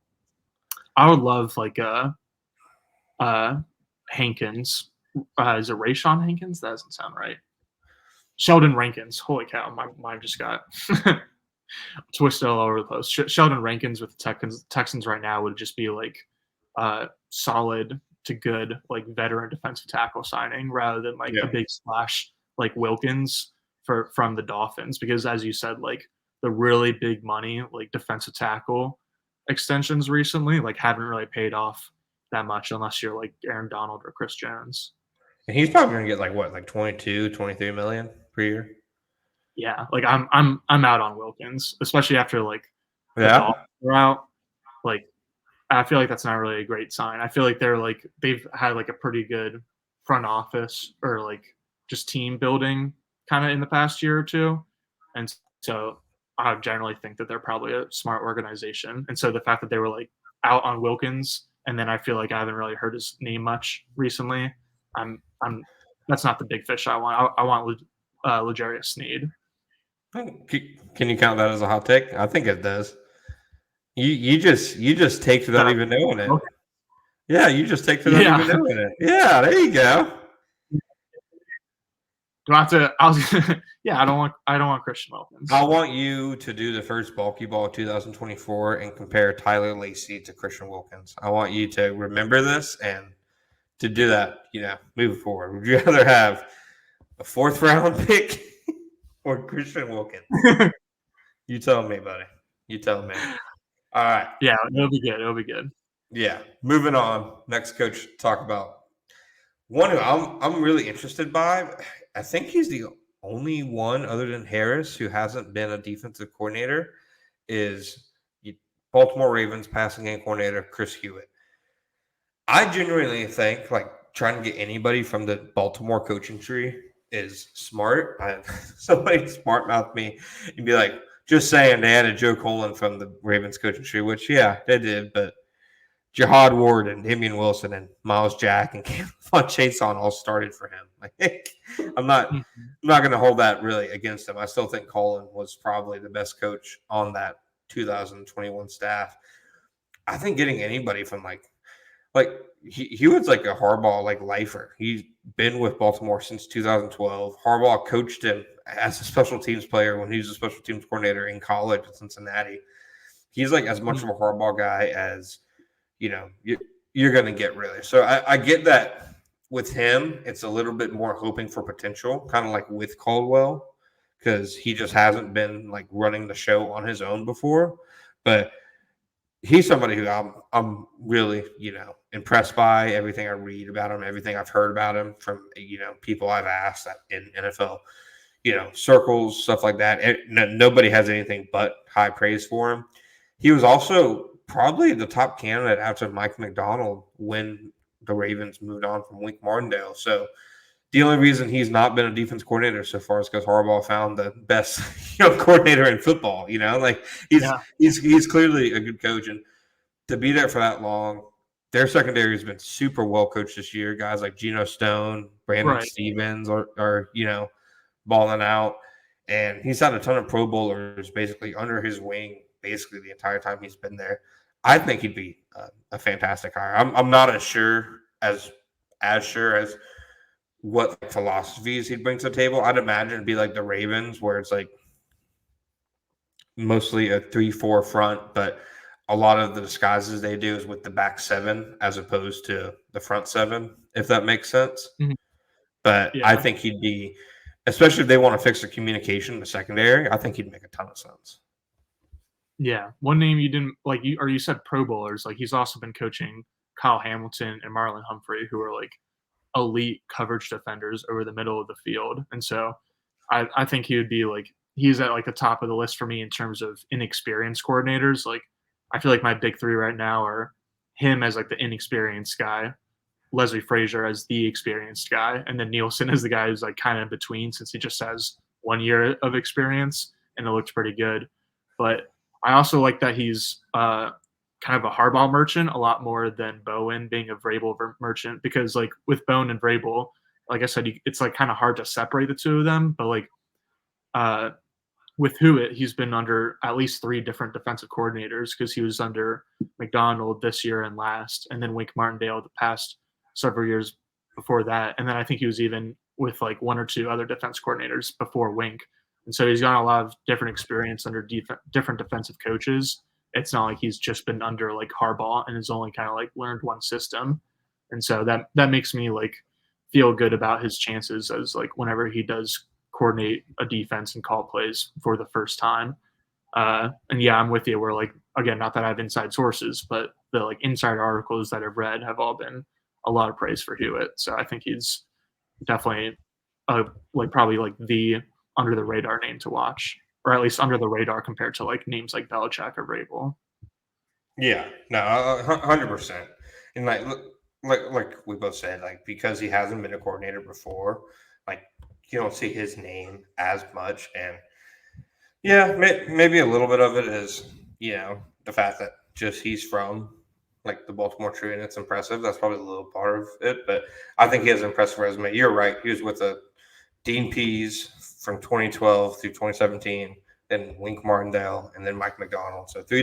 I would love like Hankins. Is it Rayshawn Hankins? That doesn't sound right. Sheldon Rankins. Holy cow, my mind just got twisted all over the place. Sheldon Rankins with the Texans right now would just be like solid to good like veteran defensive tackle signing rather than like a big splash like Wilkins from the Dolphins, because as you said, like the really big money like defensive tackle extensions recently like haven't really paid off that much unless you're like Aaron Donald or Chris Jones. And he's probably going to get like 22, 23 million per year. Yeah, like I'm out on Wilkins, especially after like the Dolphins are out. Like I feel like that's not really a great sign. I feel like they've had like a pretty good front office or like just team building kind of in the past year or two. And so I generally think that they're probably a smart organization. And so the fact that they were like out on Wilkins, and then I feel like I haven't really heard his name much recently. I'm that's not the big fish I want. I want L'Jarius Sneed. Can you count that as a hot take? I think it does. You just take without even knowing it. Yeah, you just take without even knowing it. Yeah, there you go. Do I have to? I don't want Christian Wilkins. I want you to do the first bulky ball of 2024 and compare Tyler Lacey to Christian Wilkins. I want you to remember this and to do that. Moving forward, would you rather have a 4th round pick or Christian Wilkins? You tell me, buddy. You tell me. All right. Yeah, it'll be good. It'll be good. Yeah. Moving on. Next coach to talk about. One who I'm really interested by. I think he's the only one other than Harris who hasn't been a defensive coordinator is Baltimore Ravens passing game coordinator Chris Hewitt. I genuinely think like trying to get anybody from the Baltimore coaching tree is smart. Somebody smart mouthed me and be like, just saying they added Joe Colin from the Ravens coaching tree, which they did, but Jihad Ward and Damian Wilson and Miles Jack and Von Chason all started for him. Like, I'm not going to hold that really against him. I still think Colin was probably the best coach on that 2021 staff. I think getting anybody from like he was like a Harbaugh like lifer. He's been with Baltimore since 2012. Harbaugh coached him as a special teams player when he was a special teams coordinator in college at Cincinnati. He's like as much of a Harbaugh guy as you're going to get really. So I get that with him, it's a little bit more hoping for potential, kind of like with Caldwell, because he just hasn't been like running the show on his own before. But he's somebody who I'm really, impressed by everything I read about him, everything I've heard about him from, people I've asked in NFL, circles, stuff like that. Nobody has anything but high praise for him. He was also probably the top candidate after Mike McDonald when the Ravens moved on from Wink Martindale. So the only reason he's not been a defense coordinator so far is because Harbaugh found the best coordinator in football. He's clearly a good coach, and to be there for that long, their secondary has been super well coached this year. Guys like Geno Stone, Brandon Stevens are balling out, and he's had a ton of Pro Bowlers basically under his wing basically the entire time he's been there. I think he'd be a fantastic hire. I'm not as sure as what philosophies he'd bring to the table. I'd imagine it'd be like the Ravens, where it's like mostly a 3-4 front, but a lot of the disguises they do is with the back seven as opposed to the front seven, if that makes sense. Mhm. But I Yeah. think he'd be, especially if they want to fix the communication in the secondary, I think he'd make a ton of sense. Yeah. One name you didn't like you said Pro Bowlers, like he's also been coaching Kyle Hamilton and Marlon Humphrey, who are like elite coverage defenders over the middle of the field. And so I think he would be like he's at like the top of the list for me in terms of inexperienced coordinators. Like I feel like my big three right now are him as like the inexperienced guy, Leslie Frazier as the experienced guy, and then Nielsen as the guy who's like kind of in between since he just has 1 year of experience and it looks pretty good. But I also like that he's kind of a Harbaugh merchant a lot more than Bowen being a Vrabel merchant because like with Bowen and Vrabel, like I said, it's like kind of hard to separate the two of them. But like uh, with Hewitt, he's been under at least 3 different defensive coordinators because he was under McDonald this year and last, and then Wink Martindale the past several years before that. And then I think he was even with like 1 or 2 other defense coordinators before Wink. And so he's got a lot of different experience under different defensive coaches. It's not like he's just been under like Harbaugh and has only kind of like learned one system. And so that makes me like feel good about his chances as like whenever he does coordinate a defense and call plays for the first time. And yeah, I'm with you. Where like again, not that I have inside sources, but the like inside articles that I've read have all been a lot of praise for Hewitt. So I think he's definitely like probably like the under the radar name to watch, or at least under the radar compared to like names like Belichick or Vrabel. Yeah, no, 100%. And like we both said, like because he hasn't been a coordinator before, like you don't see his name as much. And yeah, maybe a little bit of it is the fact that just he's from like the Baltimore Tree and it's impressive. That's probably a little part of it, but I think he has an impressive resume. You're right. He was with the Dean Pease from 2012 through 2017, then Wink Martindale, and then Mike McDonald. So three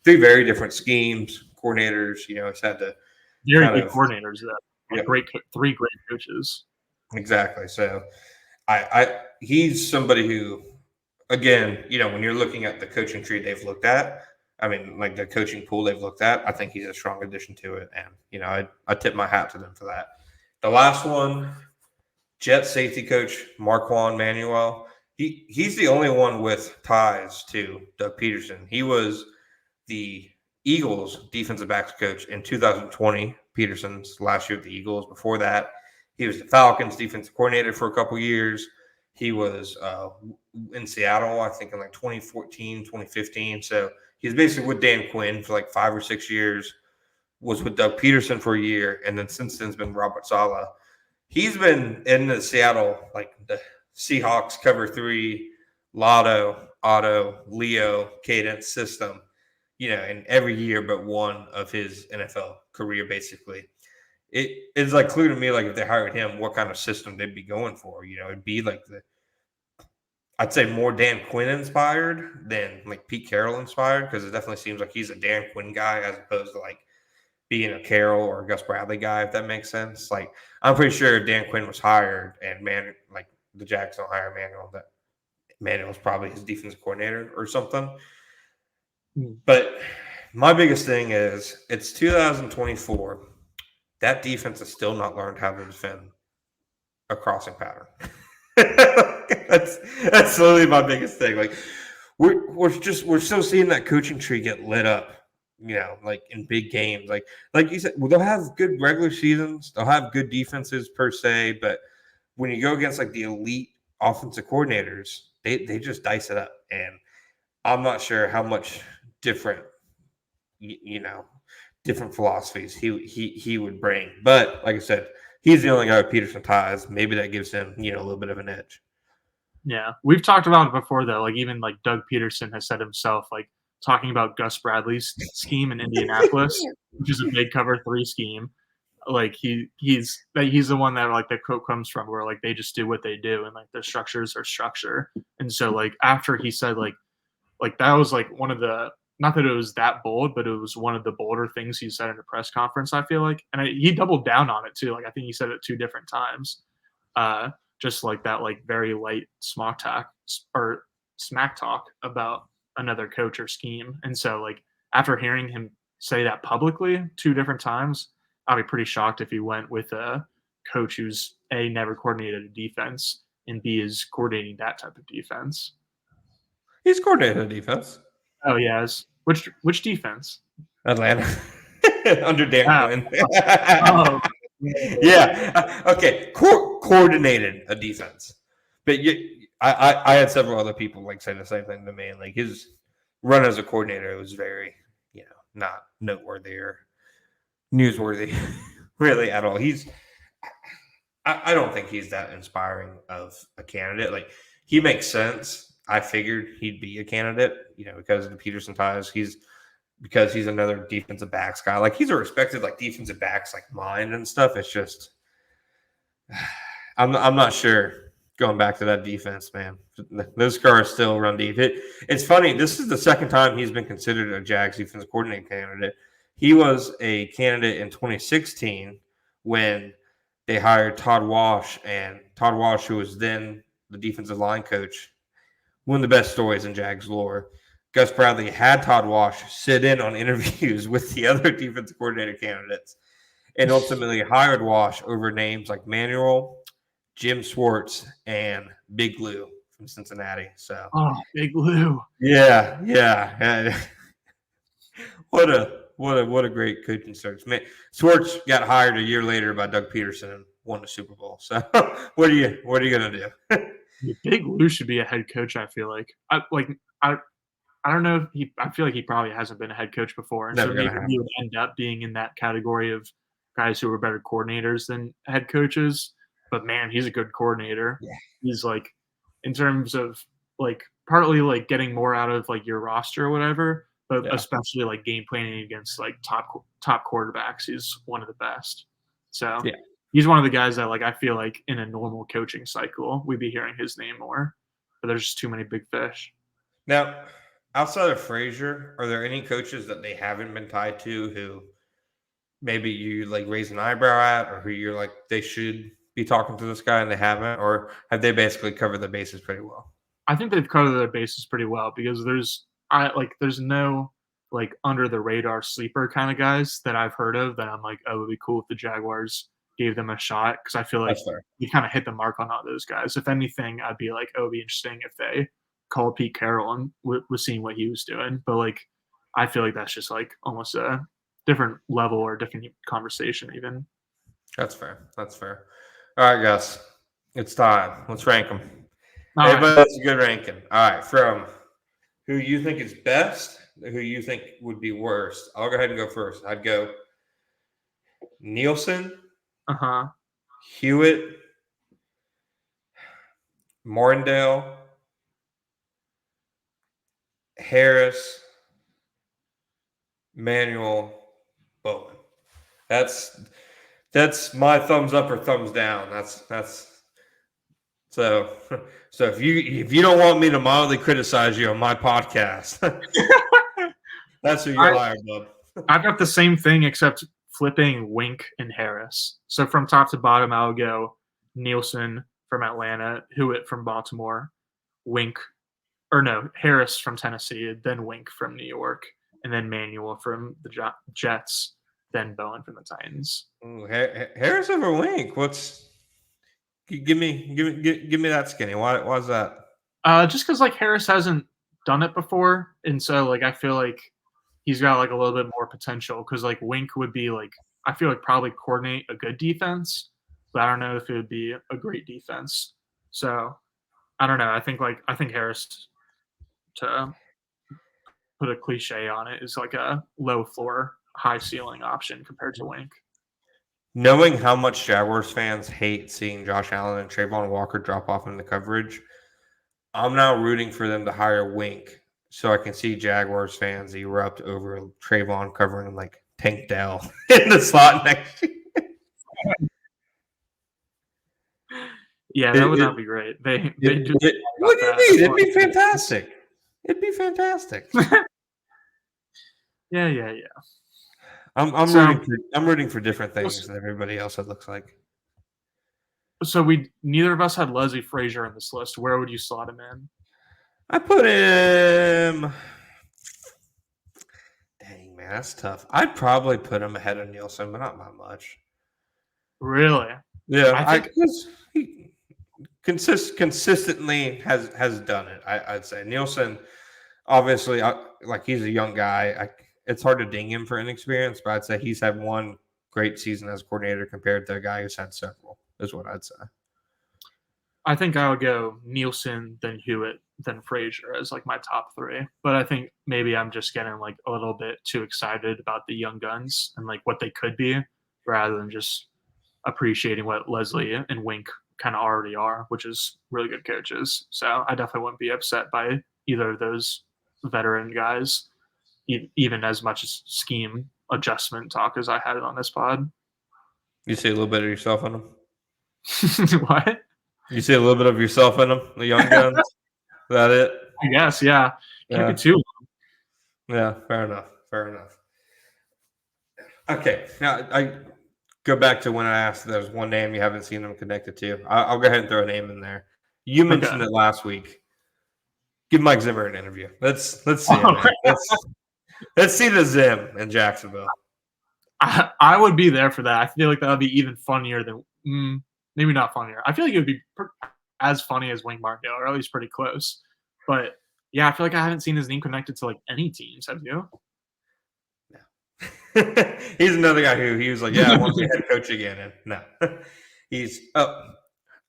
very different schemes, coordinators. He's had to Very kind good of coordinators. That like yep, three great coaches. exactly. So he's somebody who, again, when you're looking at the coaching tree they've looked at, I mean, like the coaching pool they've looked at, I think he's a strong addition to it, and I tip my hat to them for that. The last one, Jet safety coach Marquand Manuel. He's the only one with ties to Doug Peterson. He was the Eagles defensive backs coach in 2020. Peterson's last year with the Eagles. Before that, he was the Falcons defensive coordinator for a couple years. He was in Seattle, I think, in like 2014, 2015. So he's basically with Dan Quinn for like 5 or 6 years. Was with Doug Peterson for a year, and then since then has been Robert Saleh. He's been in the Seattle, like the Seahawks cover 3, Lotto, Auto, Leo, Cadence system, in every year but one of his NFL career, basically. It's like clear to me, like if they hired him, what kind of system they'd be going for. It'd be like I'd say more Dan Quinn inspired than like Pete Carroll inspired, because it definitely seems like he's a Dan Quinn guy as opposed to like being a Carroll or a Gus Bradley guy, if that makes sense. Like I'm pretty sure Dan Quinn was hired, and like the Jags don't hire Manuel. That Manuel's probably his defensive coordinator or something. But my biggest thing is it's 2024. That defense has still not learned how to defend a crossing pattern. that's literally my biggest thing. Like we're still seeing that coaching tree get lit up. Like in big games, like you said, well, they'll have good regular seasons, they'll have good defenses per se, but when you go against like the elite offensive coordinators, they just dice it up, and I'm not sure how much different, different philosophies he would bring. But like I said, he's the only guy with Peterson ties. Maybe that gives him a little bit of an edge. Yeah, we've talked about it before though. Like even like Doug Peterson has said himself, like talking about Gus Bradley's scheme in Indianapolis, which is a big cover 3 scheme. Like he's the one that like the quote comes from, where like they just do what they do and like their structures are structure. And so like after he said like that was like one of the not that it was that bold, but it was one of the bolder things he said in a press conference, I feel like, and he doubled down on it too. Like I think he said it 2 different times. Uh, just like that, like very light smack talk about another coach or scheme. And so, like after hearing him say that publicly 2 different times, I'd be pretty shocked if he went with a coach who's A, never coordinated a defense, and B, is coordinating that type of defense. He's coordinated a defense. Oh, yes. Which defense? Atlanta. Under Dan Quinn. Oh. Yeah. Okay. Coordinated a defense. But I had several other people like say the same thing to me. And like his run as a coordinator was very, not noteworthy or newsworthy really at all. I don't think he's that inspiring of a candidate. Like he makes sense. I figured he'd be a candidate, because of the Peterson ties. Because he's another defensive backs guy. Like he's a respected like defensive backs like mind and stuff. It's just I'm not sure going back to that defense, man. Those cars still run deep. It's funny. This is the second time he's been considered a Jags defensive coordinator candidate. He was a candidate in 2016 when they hired Todd Walsh, and Todd Walsh, who was then the defensive line coach, one of the best stories in Jags lore. Gus Bradley had Todd Walsh sit in on interviews with the other defensive coordinator candidates and ultimately hired Walsh over names like Manuel, Jim Schwartz, and Big Lou from Cincinnati. So, Big Lou. Yeah. What a great coaching search. Man, Schwartz got hired a year later by Doug Peterson and won the Super Bowl. So, what are you gonna do? Big Lou should be a head coach. I feel like I don't know if I feel like he probably hasn't been a head coach before, and so maybe he would end up being in that category of guys who are better coordinators than head coaches. But man, he's a good coordinator. Yeah. He's like, in terms of like partly like getting more out of like your roster or whatever, but especially like game planning against like top quarterbacks. He's one of the best. So he's one of the guys that like I feel like in a normal coaching cycle we'd be hearing his name more, but there's just too many big fish. Now, outside of Frazier, are there any coaches that they haven't been tied to who maybe you like raise an eyebrow at, or who you're like they should be talking to this guy and they haven't, or have they basically covered the bases pretty well? I think they've covered their bases pretty well because there's no like under the radar sleeper kind of guys that I've heard of that I'm like, oh, it would be cool if the Jaguars gave them a shot, because I feel like you kind of hit the mark on all those guys. If anything, I'd be like, oh, it'd be interesting if they called Pete Carroll and was seeing what he was doing. But like, I feel like that's just like almost a different level or different conversation even. That's fair. All right, Gus, it's time. Let's rank them. Everybody has a good ranking. All right, from who you think is best, who you think would be worst. I'll go ahead and go first. I'd go Nielsen, Hewitt, Morndale, Harris, Manuel, Bowen. That's my thumbs up or thumbs down. That's so if you don't want me to mildly criticize you on my podcast, that's who you're hired, bub. I've got the same thing except flipping Wink and Harris. So from top to bottom, I'll go Nielsen from Atlanta, Hewitt from Baltimore, Harris from Tennessee, then Wink from New York, and then Manuel from the Jets, then Bowen from the Titans. Ooh, Harris over Wink. Give me that skinny. Why is that? Just because like Harris hasn't done it before, and so like I feel like he's got like a little bit more potential. Because like Wink would be like I feel like probably coordinate a good defense, but I don't know if it would be a great defense. So I don't know. I think Harris, to put a cliche on it, is like a low floor, high ceiling option compared to Wink. Knowing how much Jaguars fans hate seeing Josh Allen and Trayvon Walker drop off in the coverage, I'm now rooting for them to hire Wink so I can see Jaguars fans erupt over Trayvon covering like Tank Dell in the slot next year. Yeah, that would not be great. What do you mean? It'd be fantastic. Yeah. I'm So rooting for different things than everybody else. It looks like. we neither of us had Leslie Frazier on this list. Where would you slot him in? I put him. Dang man, that's tough. I'd probably put him ahead of Nielsen, but not by much. Really? Yeah, I think he consistently has done it. I'd say Nielsen, obviously, like he's a young guy. It's hard to ding him for inexperience, but I'd say he's had one great season as coordinator compared to a guy who's had several. Is what I'd say. I think I would go Nielsen, then Hewitt, then Frazier as like my top three. But I think maybe I'm just getting like a little bit too excited about the young guns and like what they could be, rather than just appreciating what Leslie and Wink kind of already are, which is really good coaches. So I definitely wouldn't be upset by either of those veteran guys, even as much as scheme adjustment talk as I had it on this pod. You see a little bit of yourself in them. What? You see a little bit of yourself in them, the young guns. Is that it? I guess, yeah. Can't be too long. Yeah, fair enough. Okay, now I go back to when I asked if there's one name you haven't seen them connected to. I'll go ahead and throw a name in there. You mentioned it last week. Give Mike Zimmer an interview. Let's see it, man. Let's see the Zim in Jacksonville. I would be there for that. I feel like that would be even funnier than maybe not funnier. I feel like it would be as funny as Wink Martindale, or at least pretty close. But yeah, I feel like I haven't seen his name connected to like any teams. Have you? No. He's another guy who he was like, yeah, I want to be head coach again. And no, he's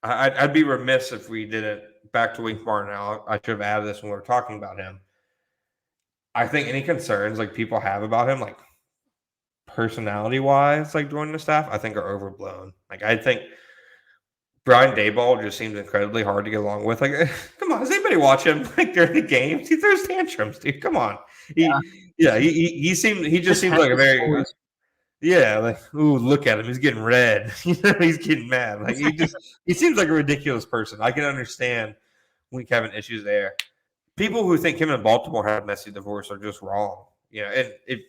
I'd be remiss if we didn't. Back to Wink Martindale. I should have added this when we were talking about him. I think any concerns like people have about him, like personality wise, like joining the staff, I think are overblown. Like I think Brian Daboll just seems incredibly hard to get along with. Like, come on, does anybody watch him like during the games? He throws tantrums, dude. Come on. He just seems like a very like, ooh, look at him. He's getting red. He's getting mad. Like he seems like a ridiculous person. I can understand Wink having issues there. People who think him and Baltimore had a messy divorce are just wrong. And if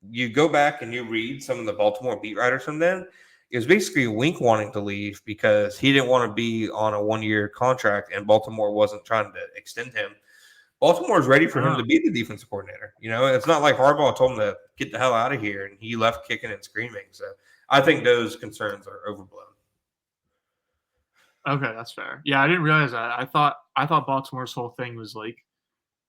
you go back and you read some of the Baltimore beat writers from then, it was basically Wink wanting to leave because he didn't want to be on a 1-year contract and Baltimore wasn't trying to extend him. Baltimore's ready for him to be the defensive coordinator. It's not like Harbaugh told him to get the hell out of here and he left kicking and screaming. So I think those concerns are overblown. Okay, that's fair. Yeah, I didn't realize that. I thought Baltimore's whole thing was like,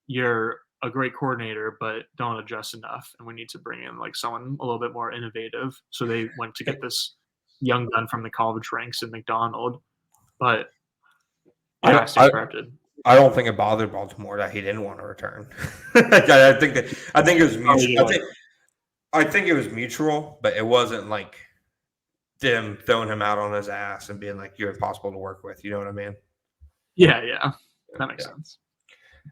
you're a great coordinator, but don't adjust enough, and we need to bring in like someone a little bit more innovative. So they went to get this young gun from the college ranks in McDonald. But yeah, I stand corrected. I don't think it bothered Baltimore that he didn't want to return. I think it was mutual. I think it was mutual, but it wasn't like them throwing him out on his ass and being like, "You're impossible to work with." You know what I mean? Yeah, that makes sense.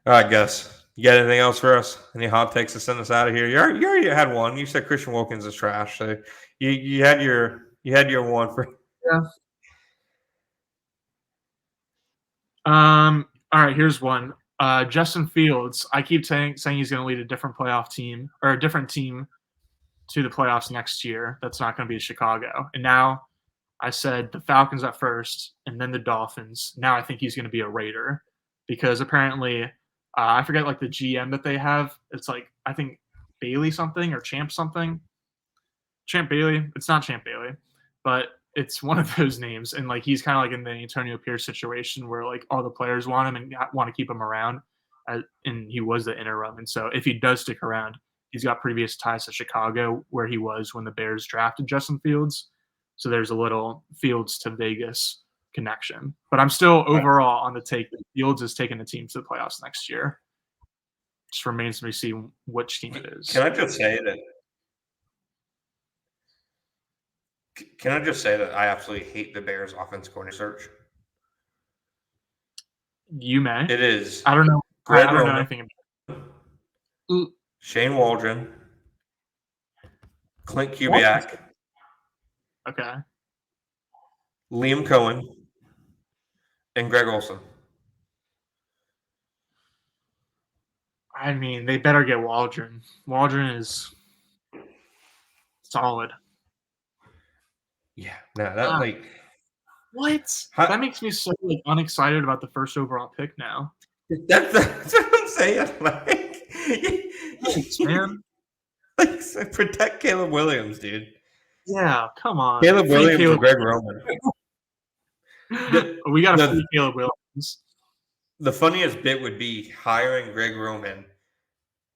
All right, Gus. You got anything else for us? Any hot takes to send us out of here? You already had one. You said Christian Wilkins is trash. So you had your one for. Yeah. All right, here's one. Justin Fields. I keep saying he's going to lead a different playoff team or a different team to the playoffs next year. That's not going to be Chicago. And now I said the Falcons at first and then the Dolphins. Now I think he's going to be a Raider because apparently I forget like the GM that they have. It's like, I think Bailey something or Champ something. Champ Bailey. It's not Champ Bailey, but it's one of those names. And like, he's kind of like in the Antonio Pierce situation where like all the players want him and want to keep him around. And he was the interim. And so if he does stick around, he's got previous ties to Chicago where he was when the Bears drafted Justin Fields. So there's a little Fields to Vegas connection. But I'm still overall on the take that Fields is taking the team to the playoffs next year. Just remains to be seen which team it is. Can I just say that I absolutely hate the Bears offense coordinator search? You may. It is. I don't know. I don't know anything about it. Shane Waldron, Clint Kubiak, okay, Liam Cohen, and Greg Olson. I mean, they better get Waldron. Waldron is solid. Yeah, no, that like What? how, That makes me so like unexcited about the first overall pick now. that's what I'm saying. Like, Thanks, man. like so protect Caleb Williams, dude. Yeah, come on. Caleb Free Williams or Caleb. Greg Roman. The We got to the free Caleb Williams. the funniest bit would be hiring Greg Roman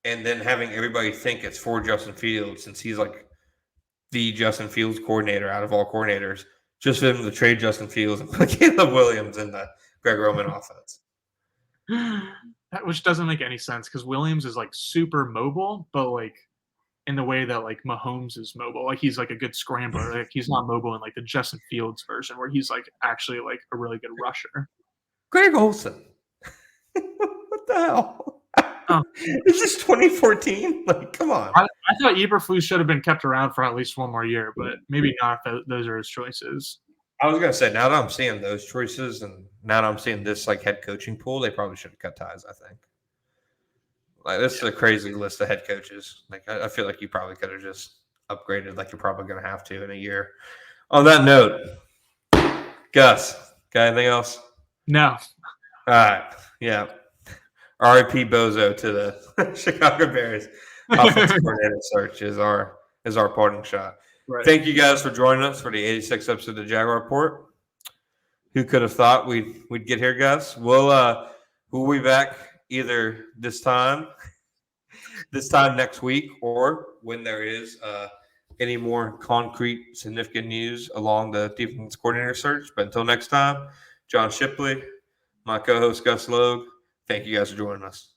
and then having everybody think it's for Justin Fields since he's like the Justin Fields coordinator out of all coordinators, just for them to trade Justin Fields and put Caleb Williams in the Greg Roman offense. That which doesn't make any sense because Williams is like super mobile, but like in the way that like Mahomes is mobile. Like he's like a good scrambler. Like he's not mobile in like the Justin Fields version where he's like actually like a really good rusher. Greg Olson. What the hell? Um, It's just 2014. Like, come on. I thought Eberflus should have been kept around for at least one more year, but maybe not if those are his choices. I was gonna say now that I'm seeing those choices and now that I'm seeing this like head coaching pool, they probably should have cut ties. I think. Like this is a crazy list of head coaches. Like I feel like you probably could have just upgraded, like you're probably gonna have to in a year. On that note, Gus, got anything else? No. All right, yeah. R.I.P. Bozo to the Chicago Bears offensive coordinator search is our parting shot. Right. Thank you guys for joining us for the 86th episode of Jaguar Report. Who could have thought we'd get here, guys? We'll be back either this time next week, or when there is any more concrete, significant news along the defense coordinator search. But until next time, John Shipley, my co-host Gus Logue, thank you guys for joining us.